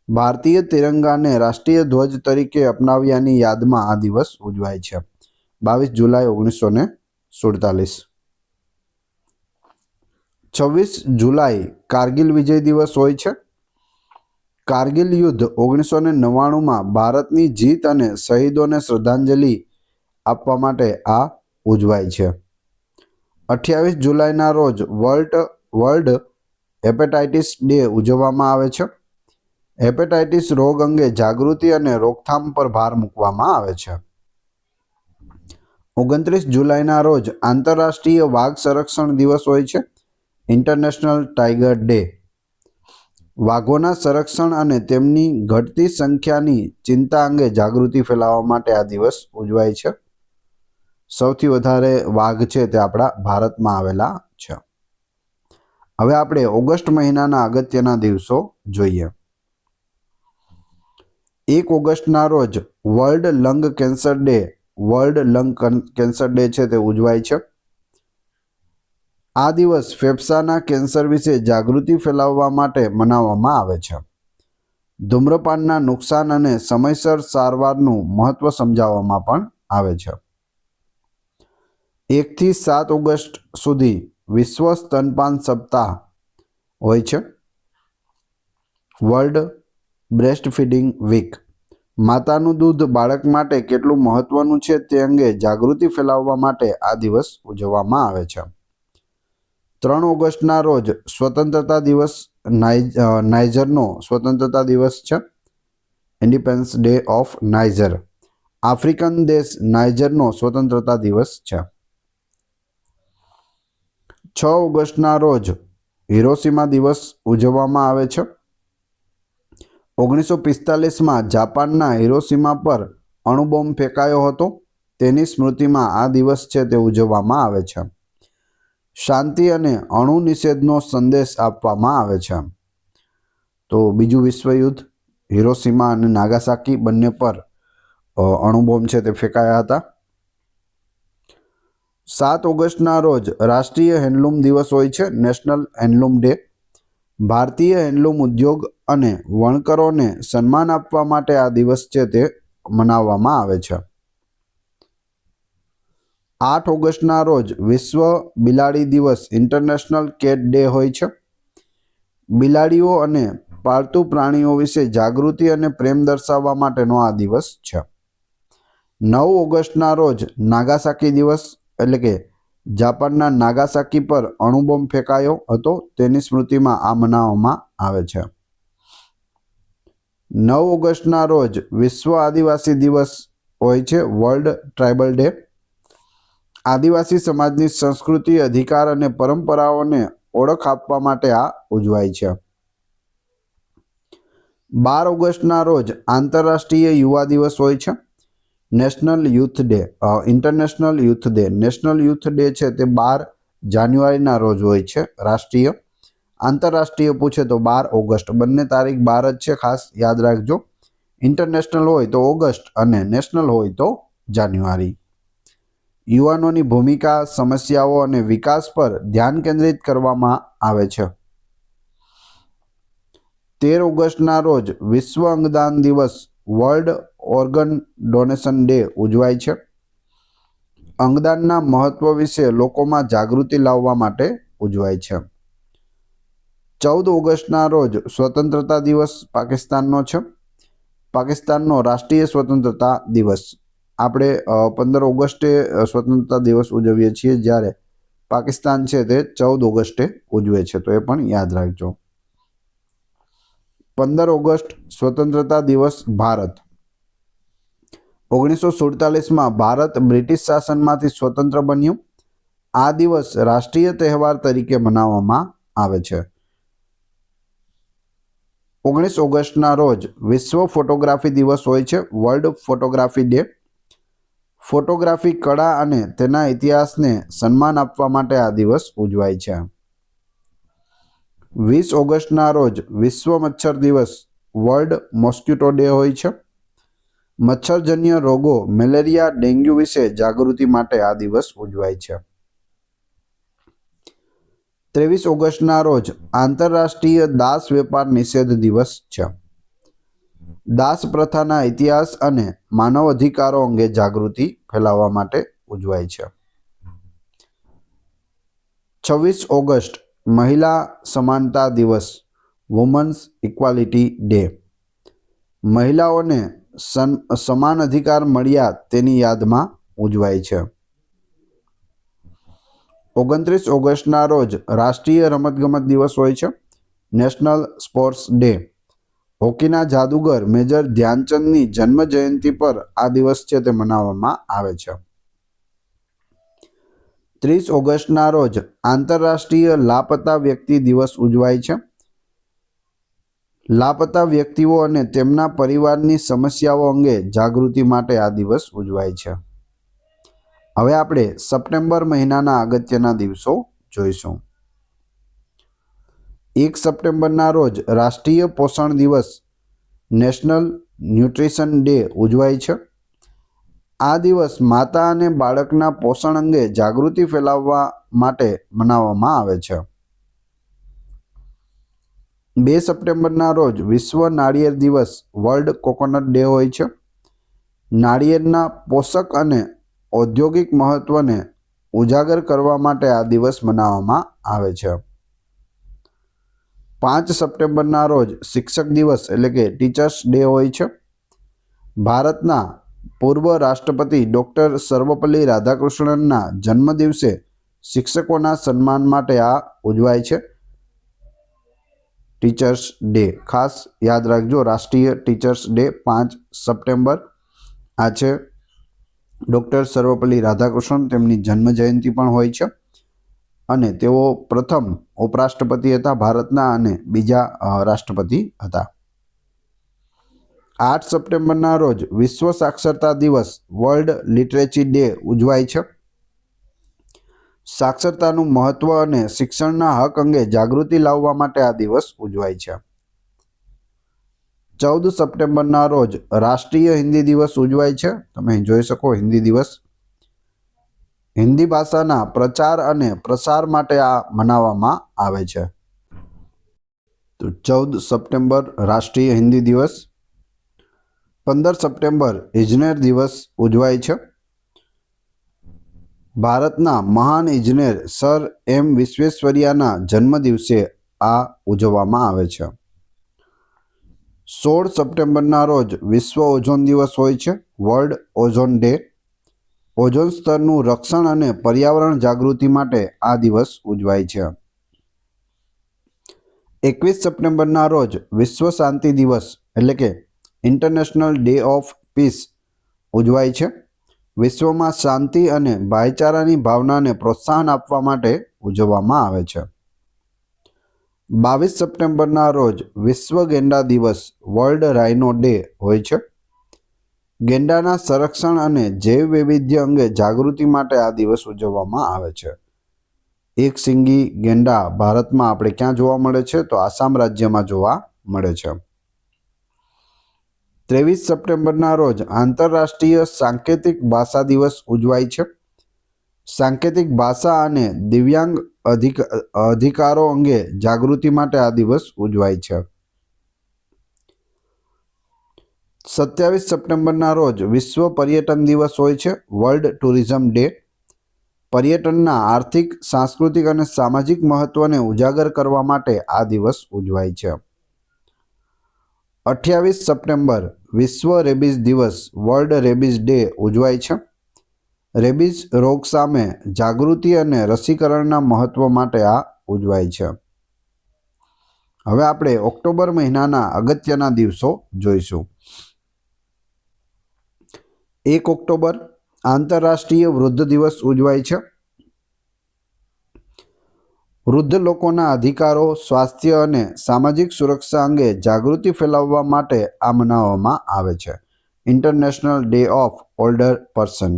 ભારતીય તિરંગાને રાષ્ટ્રીય ધ્વજ તરીકે અપનાવ્યાની યાદમાં આ દિવસ ઉજવાય છે, 22 જુલાઈ 1947. 26 જુલાઈ કારગિલ વિજય દિવસ હોય છે. કારગિલ યુદ્ધ 1999માં ભારતની જીત અને શહીદોને શ્રદ્ધાંજલિ આપવા માટે આ ઉજવાય છે. 28 જુલાઈના રોજ વર્લ્ડ હેપેટાઇટિસ ડે ઉજવવામાં આવે છે. હેપેટાઇટિસ રોગ અંગે જાગૃતિ અને રોકથામ પર ભાર મૂકવામાં આવે છે. 29 જુલાઈના રોજ આંતરરાષ્ટ્રીય વાઘ સંરક્ષણ દિવસ હોય છે, ઇન્ટરનેશનલ ટાઈગર ડે. વાઘોના સંરક્ષણ અને તેમની ઘટતી સંખ્યાની ચિંતા અંગે જાગૃતિ ફેલાવવા માટે આ દિવસ ઉજવાય છે. સૌથી વધારે વાઘ છે તે આપણા ભારતમાં આવેલા છે. હવે આપણે ઓગસ્ટ મહિનાના અગત્યના દિવસો જોઈએ. 1 ઓગસ્ટના રોજ વર્લ્ડ લંગ કેન્સર ડે છે તે ઉજવાય છે. આ દિવસ ફેફસાના કેન્સર વિશે જાગૃતિ ફેલાવવા માટે મનાવવામાં આવે છે. ધૂમ્રપાનના નુકસાન અને સમયસર સારવારનું મહત્વ સમજાવવામાં પણ આવે છે. 1 થી 7 ઓગસ્ટ સુધી વિશ્વ સ્તનપાન સપ્તાહ હોય છે. World breastfeeding week. માતાનું દૂધ બાળક માટે કેટલું મહત્વનું છે તે અંગે જાગૃતિ ફેલાવવા માટે આ દિવસ ઉજવવામાં આવે છે. 3 ઓગસ્ટના રોજ સ્વતંત્રતા દિવસ નાઇજરનો સ્વતંત્રતા દિવસ છે, independence day of Niger. African દેશ નાઇજરનો સ્વતંત્રતા દિવસ છે. 6 ઓગસ્ટના રોજ હિરોશિમા દિવસ ઉજવવામાં આવે છે. 1945માં જાપાનના હિરોશિમા પર અણુબોમ્બ ફેંકાયો હતો, તેની સ્મૃતિમાં આ દિવસ છે તે ઉજવવામાં આવે છે. શાંતિ અને અણુ નિષેધનો સંદેશ આપવામાં આવે છે. તો બીજું વિશ્વયુદ્ધ, હિરોશિમા અને નાગાસાકી બંને પર અણુબોમ્બ છે તે ફેંકાયા હતા. 7 ઓગસ્ટના રોજ રાષ્ટ્રીય હેન્ડલૂમ દિવસ હોય છે, નેશનલ હેન્ડલૂમ ડે. ભારતીય હેન્ડલૂમ ઉદ્યોગ અને વણકરોને સન્માન આપવા માટે આ દિવસ છે તે મનાવવામાં આવે છે. 8 ઓગસ્ટના રોજ વિશ્વ બિલાડી દિવસ ઇન્ટરનેશનલ કેટ ડે હોય છે. બિલાડીઓ અને પાળતુ પ્રાણીઓ વિશે જાગૃતિ અને પ્રેમ દર્શાવવા માટેનો આ દિવસ છે. 9 ઓગસ્ટના રોજ નાગાસાકી દિવસ એટલે કે જાપાનના નાગાસાકી પર અણુબોમ્બ ફેંકાયો હતો તેની સ્મૃતિમાં આ મનાવવામાં આવે છે. 9 ઓગસ્ટના રોજ વિશ્વ આદિવાસી દિવસ હોય છે, વર્લ્ડ ટ્રાઇબલ ડે. આદિવાસી સમાજની સંસ્કૃતિ, અધિકાર અને પરંપરાઓને ઓળખ આપવા માટે આ ઉજવાય છે. 12 ઓગસ્ટના રોજ આંતરરાષ્ટ્રીય યુવા દિવસ હોય છે, national youth day, international youth day. National youth day છે તે 12 જાન્યુઆરીના રોજ હોય છે રાષ્ટ્રીય. આંતરરાષ્ટ્રીય પૂછે તો 12 ઓગસ્ટ. બંને તારીખ 12 જ છે, ખાસ યાદ રાખજો. ઇન્ટરનેશનલ હોય તો ઓગસ્ટ અને નેશનલ હોય તો જાન્યુઆરી. યુવાનોની ભૂમિકા, સમસ્યાઓ અને વિકાસ પર ધ્યાન કેન્દ્રિત કરવામાં આવે છે. 13 ઓગસ્ટના રોજ વિશ્વ અંગદાન દિવસ, વર્લ્ડ ઓર્ગન ડોનેશન ડે ઉજવાય છે. અંગદાનના મહત્વ વિશે લોકોમાં જાગૃતિ લાવવા માટે ઉજવાય છે. 14 ઓગસ્ટના રોજ સ્વતંત્રતા દિવસ પાકિસ્તાનનો છે. પાકિસ્તાનનો રાષ્ટ્રીય સ્વતંત્રતા દિવસ. આપણે 15 ઓગસ્ટે સ્વતંત્રતા દિવસ ઉજવીએ છીએ, જ્યારે પાકિસ્તાન છે તે 14 ઓગસ્ટે ઉજવે છે, તો એ પણ યાદ રાખજો. 15 ઓગસ્ટ સ્વતંત્રતા દિવસ ભારત. 1947માં ભારત બ્રિટિશ શાસનમાંથી સ્વતંત્ર બન્યું. આ દિવસ રાષ્ટ્રીય તહેવાર તરીકે મનાવવામાં આવે છે. 19 ઓગસ્ટના રોજ વિશ્વ ફોટોગ્રાફી દિવસ હોય છે, વર્લ્ડ ફોટોગ્રાફી ડે. ફોટોગ્રાફી કળા અને તેના ઇતિહાસને સન્માન આપવા માટે આ દિવસ ઉજવાય છે. 20 ઓગસ્ટના રોજ વિશ્વ મચ્છર દિવસ, વર્લ્ડ મોસ્કિટો ડે હોય છે. મચ્છરજન્ય રોગો, મેલેરિયા, ડેન્ગ્યુ વિશે જાગૃતિ માટે આ દિવસ ઉજવાય છે. 23 ઓગસ્ટના રોજ આંતરરાષ્ટ્રીય દાસ વેપાર નિષેધ દિવસ છે. દાસ પ્રથાના ઇતિહાસ અને માનવ અધિકારો અંગે જાગૃતિ ફેલાવવા માટે ઉજવાય છે. 26 ઓગસ્ટ મહિલા સમાનતા દિવસ, વુમન્સ ઇક્વાલિટી ડે. મહિલાઓને સમાન અધિકાર મળ્યા તેની યાદમાં ઉજવાય છે. 29 ઓગસ્ટના રોજ રાષ્ટ્રીય રમતગમત દિવસ હોય છે, નેશનલ સ્પોર્ટ્સ ડે. હોકીના જાદુગર મેજર ધ્યાનચંદની જન્મ જયંતિ પર આ દિવસ છે તે મનાવવામાં આવે છે. 30 ઓગસ્ટના રોજ આંતરરાષ્ટ્રીય લાપતા વ્યક્તિ દિવસ ઉજવાય છે. લાપતા વ્યક્તિઓ અને તેમના પરિવારની સમસ્યાઓ અંગે જાગૃતિ માટે આ દિવસ ઉજવાય છે. હવે આપણે સપ્ટેમ્બર મહિનાના અગત્યના દિવસો જોઈશું. 1 સપ્ટેમ્બરના રોજ રાષ્ટ્રીય પોષણ દિવસ, નેશનલ ન્યુટ્રિશન ડે ઉજવાય છે. આ દિવસ માતા અને બાળકના પોષણ અંગે જાગૃતિ ફેલાવવા માટે મનાવવામાં આવે છે. 2 સપ્ટેમ્બરના રોજ વિશ્વ નાળિયેર દિવસ, વર્લ્ડ કોકોનટ ડે હોય છે. નાળિયેરના પોષક અને ઔદ્યોગિક મહત્વને ઉજાગર કરવા માટે આ દિવસ મનાવવામાં આવે છે. 5 સપ્ટેમ્બરના રોજ શિક્ષક દિવસ એટલે કે ટીચર્સ ડે હોય છે. ભારતના પૂર્વ રાષ્ટ્રપતિ ડૉક્ટર સર્વપલ્લી રાધાકૃષ્ણનના જન્મદિવસે શિક્ષકોના સન્માન માટે આ ઉજવાય છે, ટીચર્સ ડે. ખાસ યાદ રાખજો, રાષ્ટ્રીય ટીચર્સ ડે 5 સપ્ટેમ્બર. આ છે ડૉક્ટર સર્વપલ્લી રાધાકૃષ્ણન, તેમની જન્મ જયંતિ પણ હોય છે અને તેઓ પ્રથમ ઉપરાષ્ટ્રપતિ હતા ભારતના અને બીજા રાષ્ટ્રપતિ હતા. 8 સપ્ટેમ્બરના રોજ વિશ્વ સાક્ષરતા દિવસ, વર્લ્ડ લિટરેચી ડે ઉજવાય છે. સાક્ષરતાનું મહત્વ અને શિક્ષણના હક અંગે જાગૃતિ લાવવા માટે આ દિવસ ઉજવાય છે. 14 સપ્ટેમ્બરના રોજ રાષ્ટ્રીય હિન્દી દિવસ ઉજવાય છે. તમે અહીં જોઈ શકો હિન્દી દિવસ. હિન્દી ભાષાના પ્રચાર અને પ્રસાર માટે આ મનાવવામાં આવે છે. તો 14 સપ્ટેમ્બર રાષ્ટ્રીય હિન્દી દિવસ. 15 સપ્ટેમ્બર ઇજનેર દિવસ ઉજવાય છે. ભારતના મહાન ઇજનેર સર એમ વિશ્વેશ્વરૈયાના જન્મ દિવસે આ ઉજવવામાં આવે છે. 16 સપ્ટેમ્બરના રોજ વિશ્વ ઓઝોન દિવસ હોય છે, વર્લ્ડ ઓઝોન ડે. ઓઝોન સ્તરનું રક્ષણ અને પર્યાવરણ જાગૃતિ માટે આ દિવસ ઉજવાય છે. 21 સપ્ટેમ્બરના રોજ વિશ્વ શાંતિ દિવસ એટલે કે ઇન્ટરનેશનલ ડે ઓફ પીસ ઉજવાય છે. વિશ્વમાં શાંતિ અને ભાઈચારાની ભાવનાને પ્રોત્સાહન આપવા માટે ઉજવવામાં આવે છે. 22 સપ્ટેમ્બરના રોજ વિશ્વ ગેંડા દિવસ વર્લ્ડ રાઇનો ડે હોય છે. ગેંડાના સંરક્ષણ અને જૈવ વૈવિધ્ય અંગે જાગૃતિ માટે આ દિવસ ઉજવવામાં આવે છે. એક શીંગી ગેંડા ભારતમાં આપણે ક્યાં જોવા મળે છે? તો આસામ રાજ્યમાં જોવા મળે છે. 23 સપ્ટેમ્બરના રોજ આંતરરાષ્ટ્રીય સાંકેતિક ભાષા દિવસ ઉજવાય છે. સાંકેતિક ભાષા અને દિવ્યાંગ અધિકારો અંગે જાગૃતિ માટે આ દિવસ ઉજવાય છે. 27 સપ્ટેમ્બરના રોજ વિશ્વ પર્યટન દિવસ હોય છે, વર્લ્ડ ટુરિઝમ ડે. પર્યટનના આર્થિક, સાંસ્કૃતિક અને સામાજિક મહત્વને ઉજાગર કરવા માટે આ દિવસ ઉજવાય છે. 28 સપ્ટેમ્બર વિશ્વ રેબીઝ દિવસ વર્લ્ડ રેબીઝ ડે ઉજવાય છે. રેબીઝ રોગ સામે જાગૃતિ અને રસીકરણના મહત્વ માટે આ ઉજવાય છે. હવે આપણે ઓક્ટોબર મહિનાના અગત્યના દિવસો જોઈશું. 1 ઓક્ટોબર આંતરરાષ્ટ્રીય વૃદ્ધ દિવસ ઉજવાય છે. વૃદ્ધ લોકોના અધિકારો, સ્વાસ્થ્ય અને સામાજિક સુરક્ષા અંગે જાગૃતિ ફેલાવવા માટે આ મનાવવામાં આવે છે. International day of older person.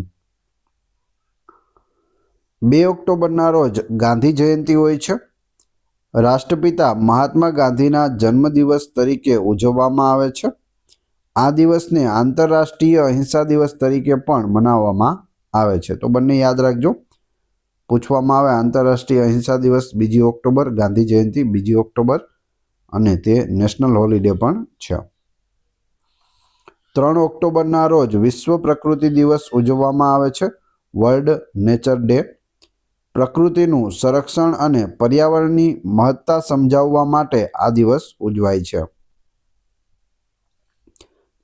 2 ઓક્ટોબરના રોજ ગાંધી જયંતિ હોય છે. રાષ્ટ્રપિતા મહાત્મા ગાંધીના જન્મદિવસ તરીકે ઉજવવામાં આવે છે. આ દિવસને આંતરરાષ્ટ્રીય અહિંસા દિવસ તરીકે પણ મનાવવામાં આવે છે. તો બંને યાદ રાખજો. પૂછવામાં આવે આંતરરાષ્ટ્રીય અહિંસા દિવસ 2 ઓક્ટોબર, ગાંધી જયંતિ 2 ઓક્ટોબર અને તે નેશનલ હોલિડે પણ છે. 3 ઓક્ટોબરના રોજ વિશ્વ પ્રકૃતિ દિવસ ઉજવવામાં આવે છે, વર્લ્ડ નેચર ડે. પ્રકૃતિનું સંરક્ષણ અને પર્યાવરણની મહત્તા સમજાવવા માટે આ દિવસ ઉજવાય છે.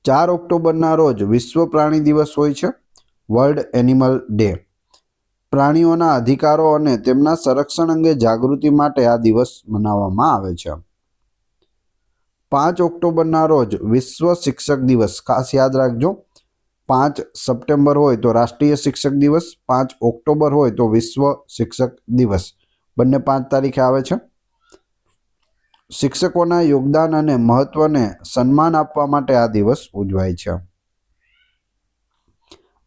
4 ઓક્ટોબરના રોજ વિશ્વ પ્રાણી દિવસ હોય છે, વર્લ્ડ એનિમલ ડે. પ્રાણીઓના અધિકારો અને તેમના સંરક્ષણ અંગે જાગૃતિ માટે આ દિવસ મનાવવામાં આવે છે. 5 ઓક્ટોબરના રોજ વિશ્વ શિક્ષક દિવસ. ખાસ યાદ રાખજો, 5 સપ્ટેમ્બર હોય તો રાષ્ટ્રીય શિક્ષક દિવસ, 5 ઓક્ટોબર હોય તો વિશ્વ શિક્ષક દિવસ. બંને 5 તારીખે આવે છે. શિક્ષકોના યોગદાન અને મહત્વને સન્માન આપવા માટે આ દિવસ ઉજવાય છે.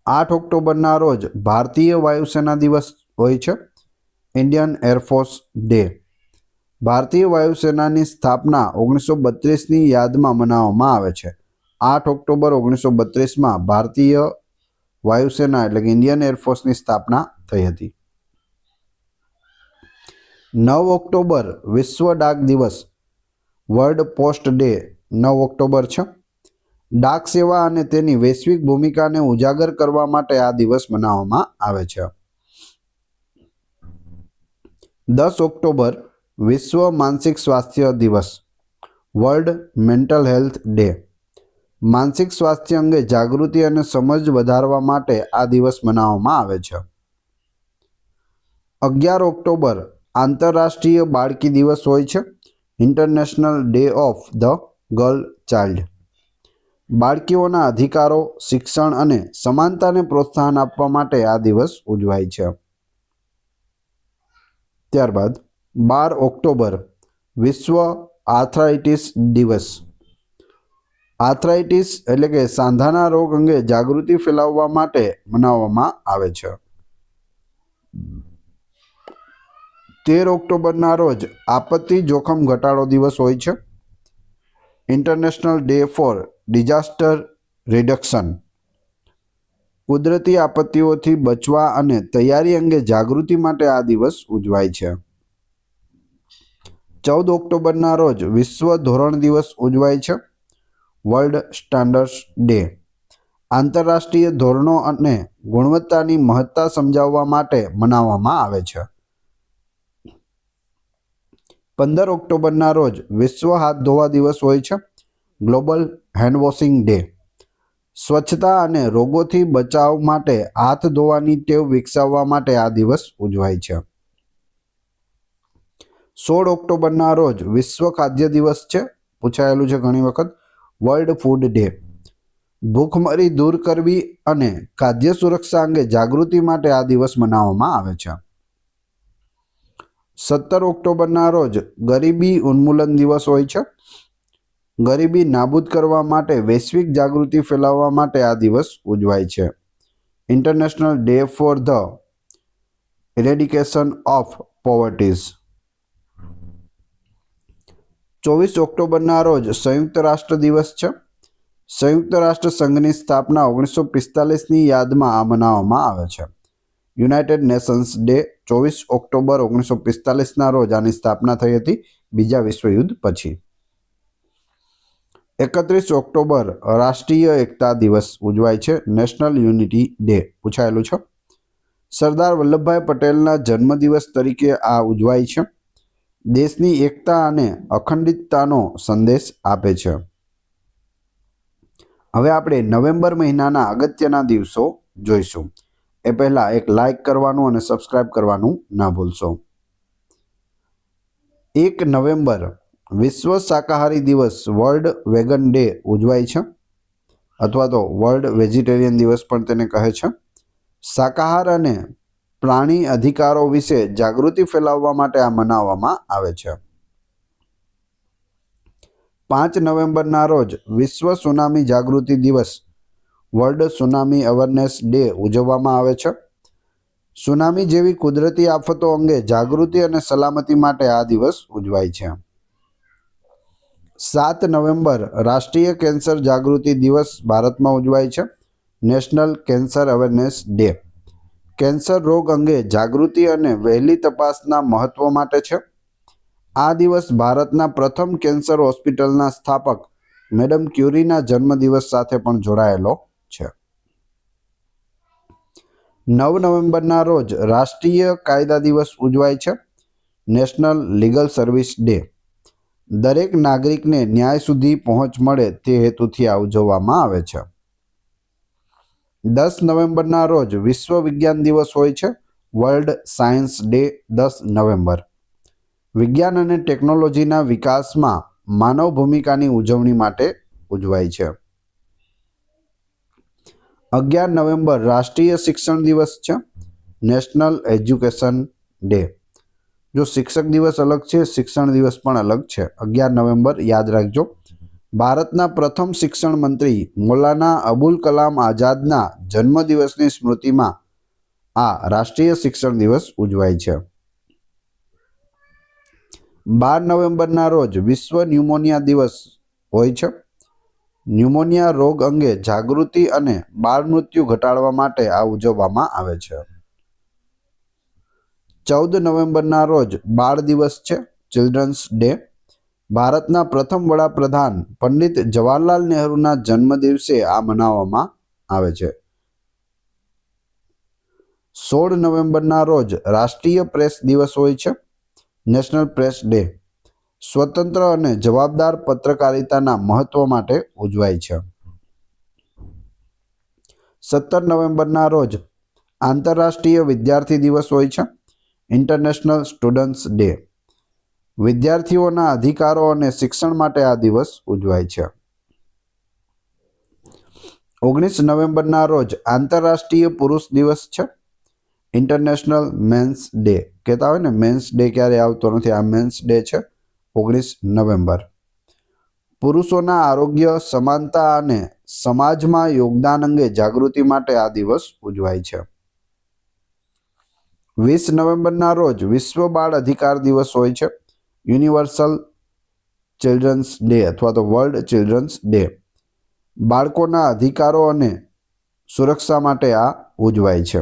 8 ઓક્ટોબરના રોજ ભારતીય વાયુસેના દિવસ હોય છે, ઇન્ડિયન એરફોર્સ ડે. ભારતીય વાયુસેનાની સ્થાપના 1932ની યાદમાં મનાવવામાં આવે છે. 8 ઓક્ટોબર 1932માં ભારતીય વાયુસેના એટલે કે ઇન્ડિયન એરફોર્સની સ્થાપના થઈ હતી. 9 ઓક્ટોબર વિશ્વ ડાક દિવસ વર્લ્ડ પોસ્ટ ડે 9 ઓક્ટોબર છે. ડાક સેવા અને તેની વૈશ્વિક ભૂમિકાને ઉજાગર કરવા માટે આ દિવસ મનાવવામાં આવે છે. 10 ઓક્ટોબર વિશ્વ માનસિક સ્વાસ્થ્ય દિવસ વર્લ્ડ મેન્ટલ હેલ્થ ડે. માનસિક સ્વાસ્થ્ય અંગે જાગૃતિ અને સમજ વધારવા માટે આ દિવસ મનાવવામાં આવે છે. 11 ઓક્ટોબર આંતરરાષ્ટ્રીય બાળકી દિવસ હોય છે, international day of the girl child. બાળકીઓના અધિકારો, શિક્ષણ અને સમાનતાને પ્રોત્સાહન આપવા માટે આ દિવસ ઉજવાય છે. ત્યારબાદ 12 ઓક્ટોબર વિશ્વ આર્થરાઇટિસ દિવસ. આર્થરાઇટિસ એટલે કે સાંધાના રોગ અંગે જાગૃતિ ફેલાવવા માટે મનાવવામાં આવે છે. 13 ઓક્ટોબરના રોજ આપત્તિ જોખમ ઘટાડો દિવસ હોય છે, international day four disaster reduction. કુદરતી આપત્તિઓથી બચવા અને તૈયારી અંગે જાગૃતિ માટે આ દિવસ ઉજવાય છે. 14 ઓક્ટોબરના રોજ વિશ્વ ધોરણ દિવસ ઉજવાય છે, વર્લ્ડ સ્ટાન્ડર્ડ્સ ડે. આંતરરાષ્ટ્રીય ધોરણો અને ગુણવત્તાની મહત્તા સમજાવવા માટે મનાવવામાં આવે છે. 15 ઓક્ટોબરના રોજ વિશ્વ હાથ ધોવા દિવસ હોય છે, ગ્લોબલ હેન્ડવોશિંગ ડે. સ્વચ્છતા અને રોગોથી બચાવ માટે હાથ ધોવાની ટેવ વિકસાવવા માટે આ દિવસ ઉજવાય છે. 16 ઓક્ટોબરના રોજ વિશ્વ ખાદ્ય દિવસ છે. પૂછાયેલું છે ઘણી વખત. World food day. ભૂખમરી દૂર કરવી અને ખાદ્ય સુરક્ષા અંગે જાગૃતિ માટે આ દિવસ મનાવવામાં આવે છે. 17 ઓક્ટોબરના રોજ ગરીબી ઉન્મૂલન દિવસ હોય છે. ગરીબી નાબૂદ કરવા માટે વૈશ્વિક જાગૃતિ ફેલાવવા માટે આ દિવસ ઉજવાય છે. International day for the eradication of poverties. 24 ઓક્ટોબરના રોજ સંયુક્ત રાષ્ટ્ર દિવસ છે. સંયુક્ત રાષ્ટ્ર સંઘની સ્થાપના 1945ની યાદમાં આ મનાવવામાં આવે છે. યુનાઇટેડ નેશન્સ ડે 24 ઓક્ટોબર 1945ના રોજ આની સ્થાપના થઈ હતી બીજા વિશ્વયુદ્ધ પછી. 31 ઓક્ટોબર રાષ્ટ્રીય એકતા દિવસ ઉજવાય છે. નેશનલ યુનિટી ડે પૂછાયેલું છે. સરદાર વલ્લભભાઈ પટેલના જન્મદિવસ તરીકે આ ઉજવાય છે. દેશની એકતા અને અખંડિતતાનો સંદેશ આપે છે. હવે આપણે નવેમ્બર મહિનાના અગત્યના દિવસો જોઈશું. એ પહેલાં એક લાઇક કરવાનું અને સબસ્ક્રાઇબ કરવાનું ના ભૂલશો. 1 નવેમ્બર વિશ્વ શાકાહારી દિવસ વર્લ્ડ વેગન ડે ઉજવાય છે, અથવા તો વર્લ્ડ વેજીટેરિયન દિવસ પણ તેને કહે છે. શાકાહાર અને પ્રાણી અધિકારો વિશે જાગૃતિ ફેલાવવા માટે આ મનાવવામાં આવે છે. 5 નવેમ્બરના રોજ વિશ્વ સુનામી જાગૃતિ દિવસ વર્લ્ડ સુનામી અવેરનેસ ડે ઉજવવામાં આવે છે. સુનામી જેવી કુદરતી આફતો અંગે જાગૃતિ અને સલામતી માટે આ દિવસ ઉજવાય છે. 7 નવેમ્બર રાષ્ટ્રીય કેન્સર જાગૃતિ દિવસ ભારતમાં ઉજવાય છે. National cancer awareness day. Cancer રોગ અંગે જાગૃતિ અને વહેલી તપાસના મહત્વ માટે છે. આ દિવસ ભારતના પ્રથમ કેન્સર હોસ્પિટલના સ્થાપક મેડમ ક્યુરીના જન્મદિવસ સાથે પણ જોડાયેલો છે. 9 નવેમ્બરના રોજ રાષ્ટ્રીય કાયદા દિવસ ઉજવાય છે. National legal service day. દરેક નાગરિકને ન્યાય સુધી પહોંચ મળે તે હેતુથી આ ઉજવવામાં આવે છે. 10 નવેમ્બરના રોજ વિશ્વ વિજ્ઞાન દિવસ હોય છે. World science day 10 November. વિજ્ઞાન અને ટેકનોલોજીના વિકાસમાં માનવ ભૂમિકાની ઉજવણી માટે ઉજવાય છે. 11 નવેમ્બર રાષ્ટ્રીય શિક્ષણ દિવસ છે. National education day. જો શિક્ષક દિવસ અલગ છે, શિક્ષણ દિવસ પણ અલગ છે. 11 નવેમ્બર યાદ રાખજો. ભારતના પ્રથમ શિક્ષણ મંત્રી મૌલાના અબુલ કલામ આઝાદના જન્મદિવસની સ્મૃતિમાં આ રાષ્ટ્રીય શિક્ષણ દિવસ ઉજવાય છે. 12 નવેમ્બરના રોજ વિશ્વ ન્યુમોનિયા દિવસ હોય છે. ન્યુમોનિયા રોગ અંગે જાગૃતિ અને બાળ મૃત્યુ ઘટાડવા માટે આ ઉજવવામાં આવે છે. 14 નવેમ્બરના રોજ બાળ દિવસ છે. Children's day. ભારતના પ્રથમ વડાપ્રધાન પંડિત જવાહરલાલ નહેરુના જન્મદિવસે આ મનાવવામાં આવે છે. 16 નવેમ્બરના રોજ રાષ્ટ્રીય પ્રેસ દિવસ હોય છે. National press day. સ્વતંત્ર અને જવાબદાર પત્રકારિતાના મહત્વ માટે ઉજવાય છે. 17 નવેમ્બરના રોજ આંતરરાષ્ટ્રીય વિદ્યાર્થી દિવસ હોય છે. International students day. વિદ્યાર્થીઓના અધિકારો અને શિક્ષણ માટે આ દિવસ ઉજવાય છે. 19 નવેમ્બરના રોજ આંતરરાષ્ટ્રીય પુરુષ દિવસ છે. International men's day. કહેતા હોય ને મેન્સ ડે ક્યારે આવતો નથી, આ મેન્સ ડે છે 19 નવેમ્બર. પુરુષોના આરોગ્ય, સમાનતા અને સમાજમાં યોગદાન અંગે જાગૃતિ માટે આ દિવસ ઉજવાય છે. 20 નવેમ્બરના રોજ વિશ્વ બાળ અધિકાર દિવસ હોય છે. યુનિવર્સલ ચિલ્ડ્રન્સ ડે અથવા તો વર્લ્ડ ચિલ્ડ્રન્સ ડે. બાળકોના અધિકારો અને સુરક્ષા માટે આ ઉજવાય છે.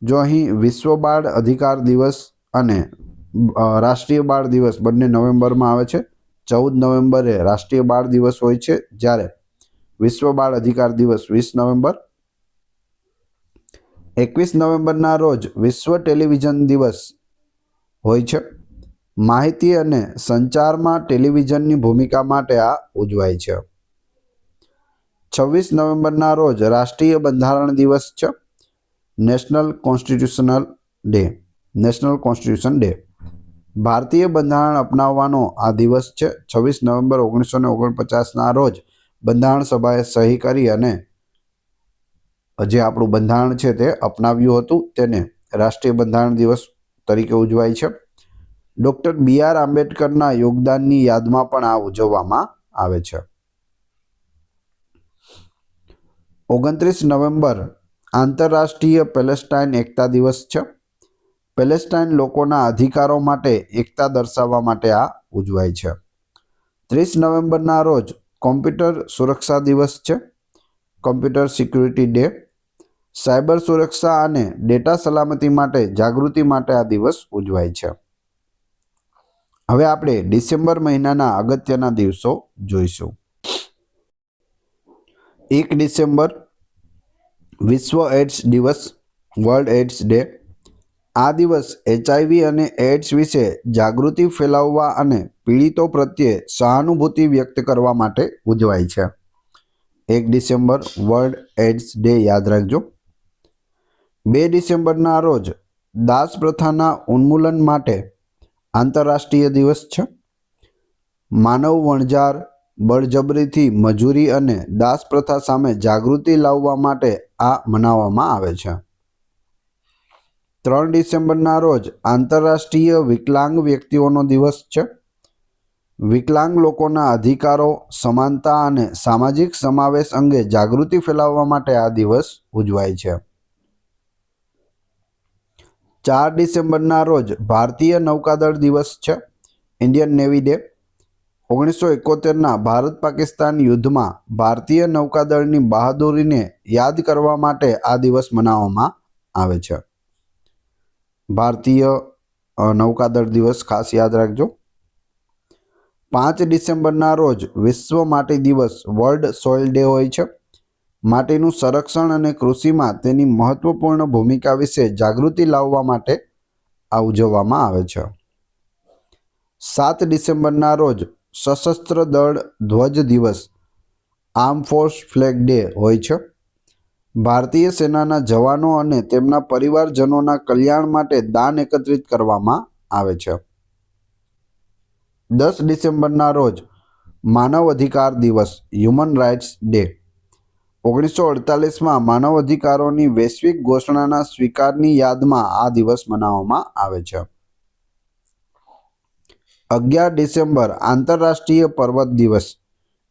જો અહીં વિશ્વ બાળ અધિકાર દિવસ અને રાષ્ટ્રીય બાળ દિવસ બંને નવેમ્બરમાં આવે છે. 14 નવેમ્બરે રાષ્ટ્રીય બાળ દિવસ હોય છે, જ્યારે વિશ્વ બાળ અધિકાર દિવસ 20 નવેમ્બર. 21 નવેમ્બરના રોજ વિશ્વ ટેલિવિઝન દિવસ હોય છે. માહિતી અને સંચારમાં ટેલિવિઝનની ભૂમિકા માટે આ ઉજવાય છે. 26 નવેમ્બરના રોજ રાષ્ટ્રીય બંધારણ દિવસ છે. National constitutional day. ભારતીય બંધારણ અપનાવવાનો આ દિવસ છે. 26 નવેમ્બર 1949ના રોજ બંધારણ સભાએ સહી કરી અને જે આપણું બંધારણ છે તે અપનાવ્યું હતું, તેને રાષ્ટ્રીય બંધારણ દિવસ તરીકે ઉજવાય છે. ડૉક્ટર BR આંબેડકરના યોગદાનની યાદમાં પણ આ ઉજવવામાં આવે છે. 29 નવેમ્બર આંતરરાષ્ટ્રીય પેલેસ્ટાઇન એકતા દિવસ છે. પેલેસ્ટાઇન લોકોના અધિકારો માટે એકતા દર્શાવવા માટે આ ઉજવાય છે. 30 નવેમ્બરના રોજ કોમ્પ્યુટર સુરક્ષા દિવસ છે. Computer security day. સાયબર સુરક્ષા અને ડેટા સલામતી માટે જાગૃતિ માટે આ દિવસ ઉજવાય છે. હવે આપણે ડિસેમ્બર મહિનાના અગત્યના દિવસો જોઈશું. 1 ડિસેમ્બર વિશ્વ એડ્સ દિવસ, વર્લ્ડ એડ્સ ડે. આ દિવસ HIV અને એડ્સ વિશે જાગૃતિ ફેલાવવા અને પીડિતો પ્રત્યે સહાનુભૂતિ વ્યક્ત કરવા માટે ઉજવાય છે. 1 ડિસેમ્બર વર્લ્ડ એડ્સ ડે યાદ રાખજો. 2 ડિસેમ્બરના રોજ દાસ પ્રથાના ઉન્મૂલન માટે આંતરરાષ્ટ્રીય દિવસ છે. માનવ વણઝાર, બળજબરીથી મજૂરી અને દાસ પ્રથા સામે જાગૃતિ લાવવા માટે આ મનાવવામાં આવે છે. 3 ડિસેમ્બરના રોજ આંતરરાષ્ટ્રીય વિકલાંગ વ્યક્તિઓનો દિવસ છે. વિકલાંગ લોકોના અધિકારો, સમાનતા અને સામાજિક સમાવેશ અંગે જાગૃતિ ફેલાવવા માટે આ દિવસ ઉજવાય છે. 4 ડિસેમ્બરના રોજ ભારતીય નૌકાદળ દિવસ છે, ઇન્ડિયન નેવી ડે. 1971ના ભારત પાકિસ્તાન યુદ્ધમાં ભારતીય નૌકાદળની બહાદુરીને યાદ કરવા માટે આ દિવસ મનાવવામાં આવે છે. ભારતીય નૌકાદળ દિવસ ખાસ યાદ રાખજો. 5 ડિસેમ્બરના રોજ વિશ્વ માટી દિવસ, વર્લ્ડ સોઇલ ડે હોય છે. માટીનું સંરક્ષણ અને કૃષિમાં તેની મહત્વપૂર્ણ ભૂમિકા વિશે જાગૃતિ લાવવા માટે આ ઉજવવામાં આવે છે. 7 ડિસેમ્બરના રોજ સશસ્ત્ર દળ ધ્વજ દિવસ, આર્મ ફોર્સ ફ્લેગ ડે હોય છે. ભારતીય સેનાના જવાનો અને તેમના પરિવારજનોના કલ્યાણ માટે દાન એકત્રિત કરવામાં આવે છે. 10 ડિસેમ્બરના રોજ માનવ અધિકાર દિવસ, હ્યુમન રાઇટ્સ ડે. 1948માં માનવ અધિકારોની વૈશ્વિક ઘોષણાના સ્વીકારની યાદમાં આ દિવસ મનાવવામાં આવે છે. 11 ડિસેમ્બર આંતરરાષ્ટ્રીય પર્વત દિવસ,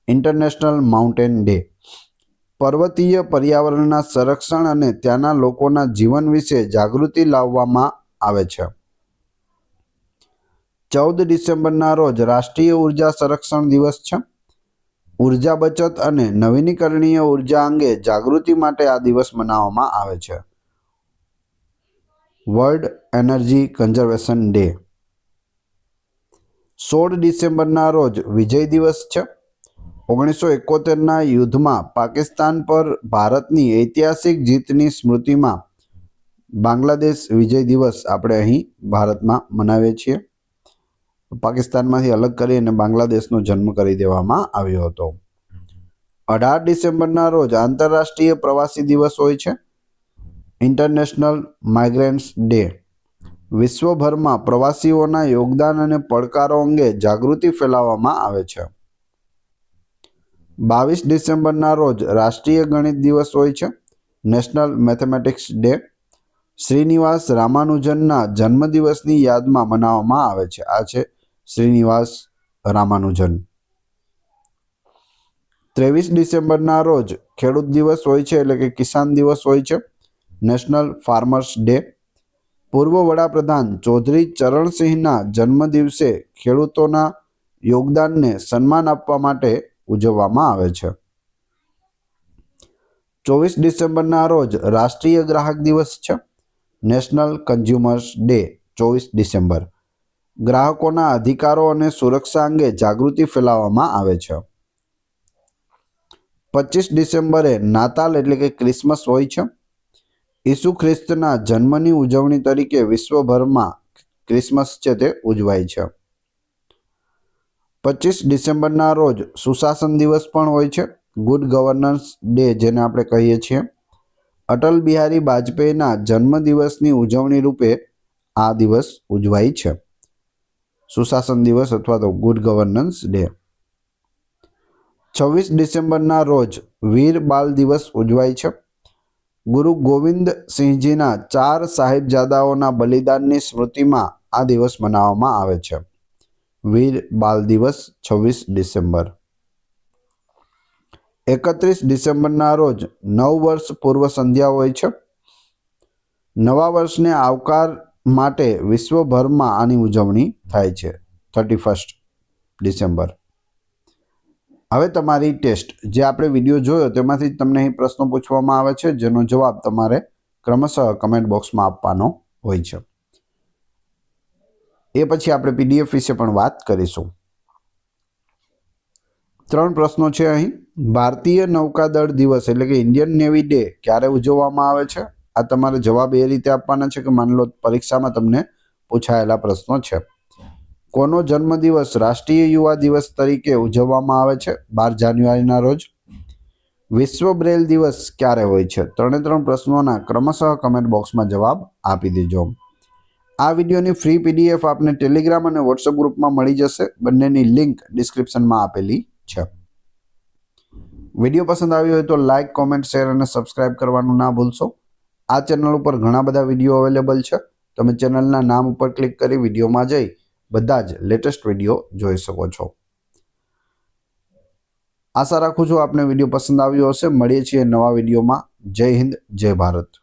ઇન્ટરનેશનલ માઉન્ટેન ડે. પર્વતીય પર્યાવરણના સંરક્ષણ અને ત્યાંના લોકોના જીવન વિશે જાગૃતિ લાવવામાં આવે છે. 14 ડિસેમ્બરના રોજ રાષ્ટ્રીય ઉર્જા સંરક્ષણ દિવસ છે. ઉર્જા બચત અને નવીનીકરણીય ઉર્જા અંગે જાગૃતિ માટે આ દિવસ મનાવવામાં આવે છે. World energy conservation day. 16 ડિસેમ્બરના રોજ વિજય દિવસ છે. 1971ના યુદ્ધમાં પાકિસ્તાન પર ભારતની ઐતિહાસિક જીતની સ્મૃતિમાં બાંગ્લાદેશ વિજય દિવસ આપણે અહીં ભારતમાં મનાવીએ છીએ. પાકિસ્તાનમાંથી અલગ કરી અને બાંગ્લાદેશનો જન્મ કરી દેવામાં આવ્યો હતો. 18 ડિસેમ્બરના રોજ આંતરરાષ્ટ્રીય પ્રવાસી દિવસ હોય છે, ઇન્ટરનેશનલ માઇગ્રન્ટ્સ ડે. વિશ્વભરમાં પ્રવાસીઓના યોગદાન અને પડકારો અંગે જાગૃતિ ફેલાવવામાં આવે છે. 22 ડિસેમ્બરના રોજ રાષ્ટ્રીય ગણિત દિવસ હોય છે, નેશનલ મેથેમેટિક્સ ડે. શ્રીનિવાસ રામાનુજનના જન્મદિવસની યાદમાં મનાવવામાં આવે છે. આ છે શ્રીનિવાસ રામાનુજન. 23 ડિસેમ્બરના રોજ ખેડૂત દિવસ હોય છે, એટલે કે કિસાન દિવસ હોય છે, નેશનલ ફાર્મર્સ ડે. પૂર્વ વડાપ્રધાન ચૌધરી ચરણસિંહના જન્મદિવસે ખેડૂતોના યોગદાનને સન્માન આપવા માટે ઉજવવામાં આવે છે. 24 ડિસેમ્બરના રોજ રાષ્ટ્રીય ગ્રાહક દિવસ છે, નેશનલ કન્ઝ્યુમર્સ ડે. 24 ડિસેમ્બર ગ્રાહકોના અધિકારો અને સુરક્ષા અંગે જાગૃતિ ફેલાવવામાં આવે છે. 25 ડિસેમ્બરે નાતાલ એટલે કે ક્રિસમસ હોય છે. ઈસુ ખ્રિસ્તના જન્મની ઉજવણી તરીકે વિશ્વભરમાં ક્રિસમસ છે તે ઉજવાય છે. 25 ડિસેમ્બરના રોજ સુશાસન દિવસ પણ હોય છે, ગુડ ગવર્નન્સ ડે જેને આપણે કહીએ છીએ. અટલ બિહારી વાજપેયીના જન્મદિવસની ઉજવણી રૂપે આ દિવસ ઉજવાય છે, સુશાસન દિવસ અથવા તો ગુડ ગવર્નન્સ ડે. 26 ડિસેમ્બરના રોજ વીર બાલ દિવસ ઉજવાય છે. ગુરુ ગોવિંદ સિંહજીના 4 સાહિબજાદાઓના બલિદાનની સ્મૃતિમાં આ દિવસ મનાવવામાં આવે છે, વીર બાલ દિવસ 26 ડિસેમ્બર. 31 ડિસેમ્બરના રોજ નવ વર્ષ પૂર્વ સંધ્યા હોય છે. નવા વર્ષને આવકાર માટે વિશ્વભરમાં આની ઉજવણી થાય છે, 31 ડિસેમ્બર. હવે તમારી ટેસ્ટ, જે આપણે વિડીયો જોયો તેમાંથી તમને અહીં પ્રશ્નો પૂછવામાં આવે છે, જેનો જવાબ તમારે ક્રમશઃ કમેન્ટ બોક્સમાં આપવાનો હોય છે. એ પછી આપણે પીડીએફ વિશે પણ વાત કરીશું. 3 પ્રશ્નો છે અહીં. ભારતીય નૌકાદળ દિવસ એટલે કે ઇન્ડિયન નેવી ડે ક્યારે ઉજવવામાં આવે છે? આ તમારે જવાબ એ રીતે આપવાના છે કે માની લો પરીક્ષામાં તમને પૂછાયેલા પ્રશ્નો છે. કોનો જન્મદિવસ રાષ્ટ્રીય યુવા દિવસ તરીકે ઉજવવામાં આવે છે? 12 જાન્યુઆરીના રોજ. વિશ્વ બ્રેલ દિવસ ક્યારે હોય છે? 3 પ્રશ્નોના ક્રમશઃ કમેન્ટ બોક્સમાં જવાબ આપી દેજો. આ વિડીયોની ફ્રી પીડીએફ આપને ટેલિગ્રામ અને વોટ્સએપ ગ્રુપમાં મળી જશે. બંનેની લિંક ડિસ્ક્રિપ્શનમાં આપેલી છે. વિડીયો પસંદ આવ્યો હોય તો લાઇક, કોમેન્ટ, શેર અને સબસ્ક્રાઇબ કરવાનું ના ભૂલશો. આ ચેનલ ઉપર ઘણા બધા વિડીયો અવેલેબલ છે. તમે ચેનલના નામ ઉપર ક્લિક કરી વિડીયોમાં જઈ બધા જ લેટેસ્ટ વિડીયો જોઈ શકો છો. આશા રાખું છું આપને વિડીયો પસંદ આવ્યો હશે. મળીએ છીએ નવા વિડીયોમાં. જય હિન્દ, જય ભારત.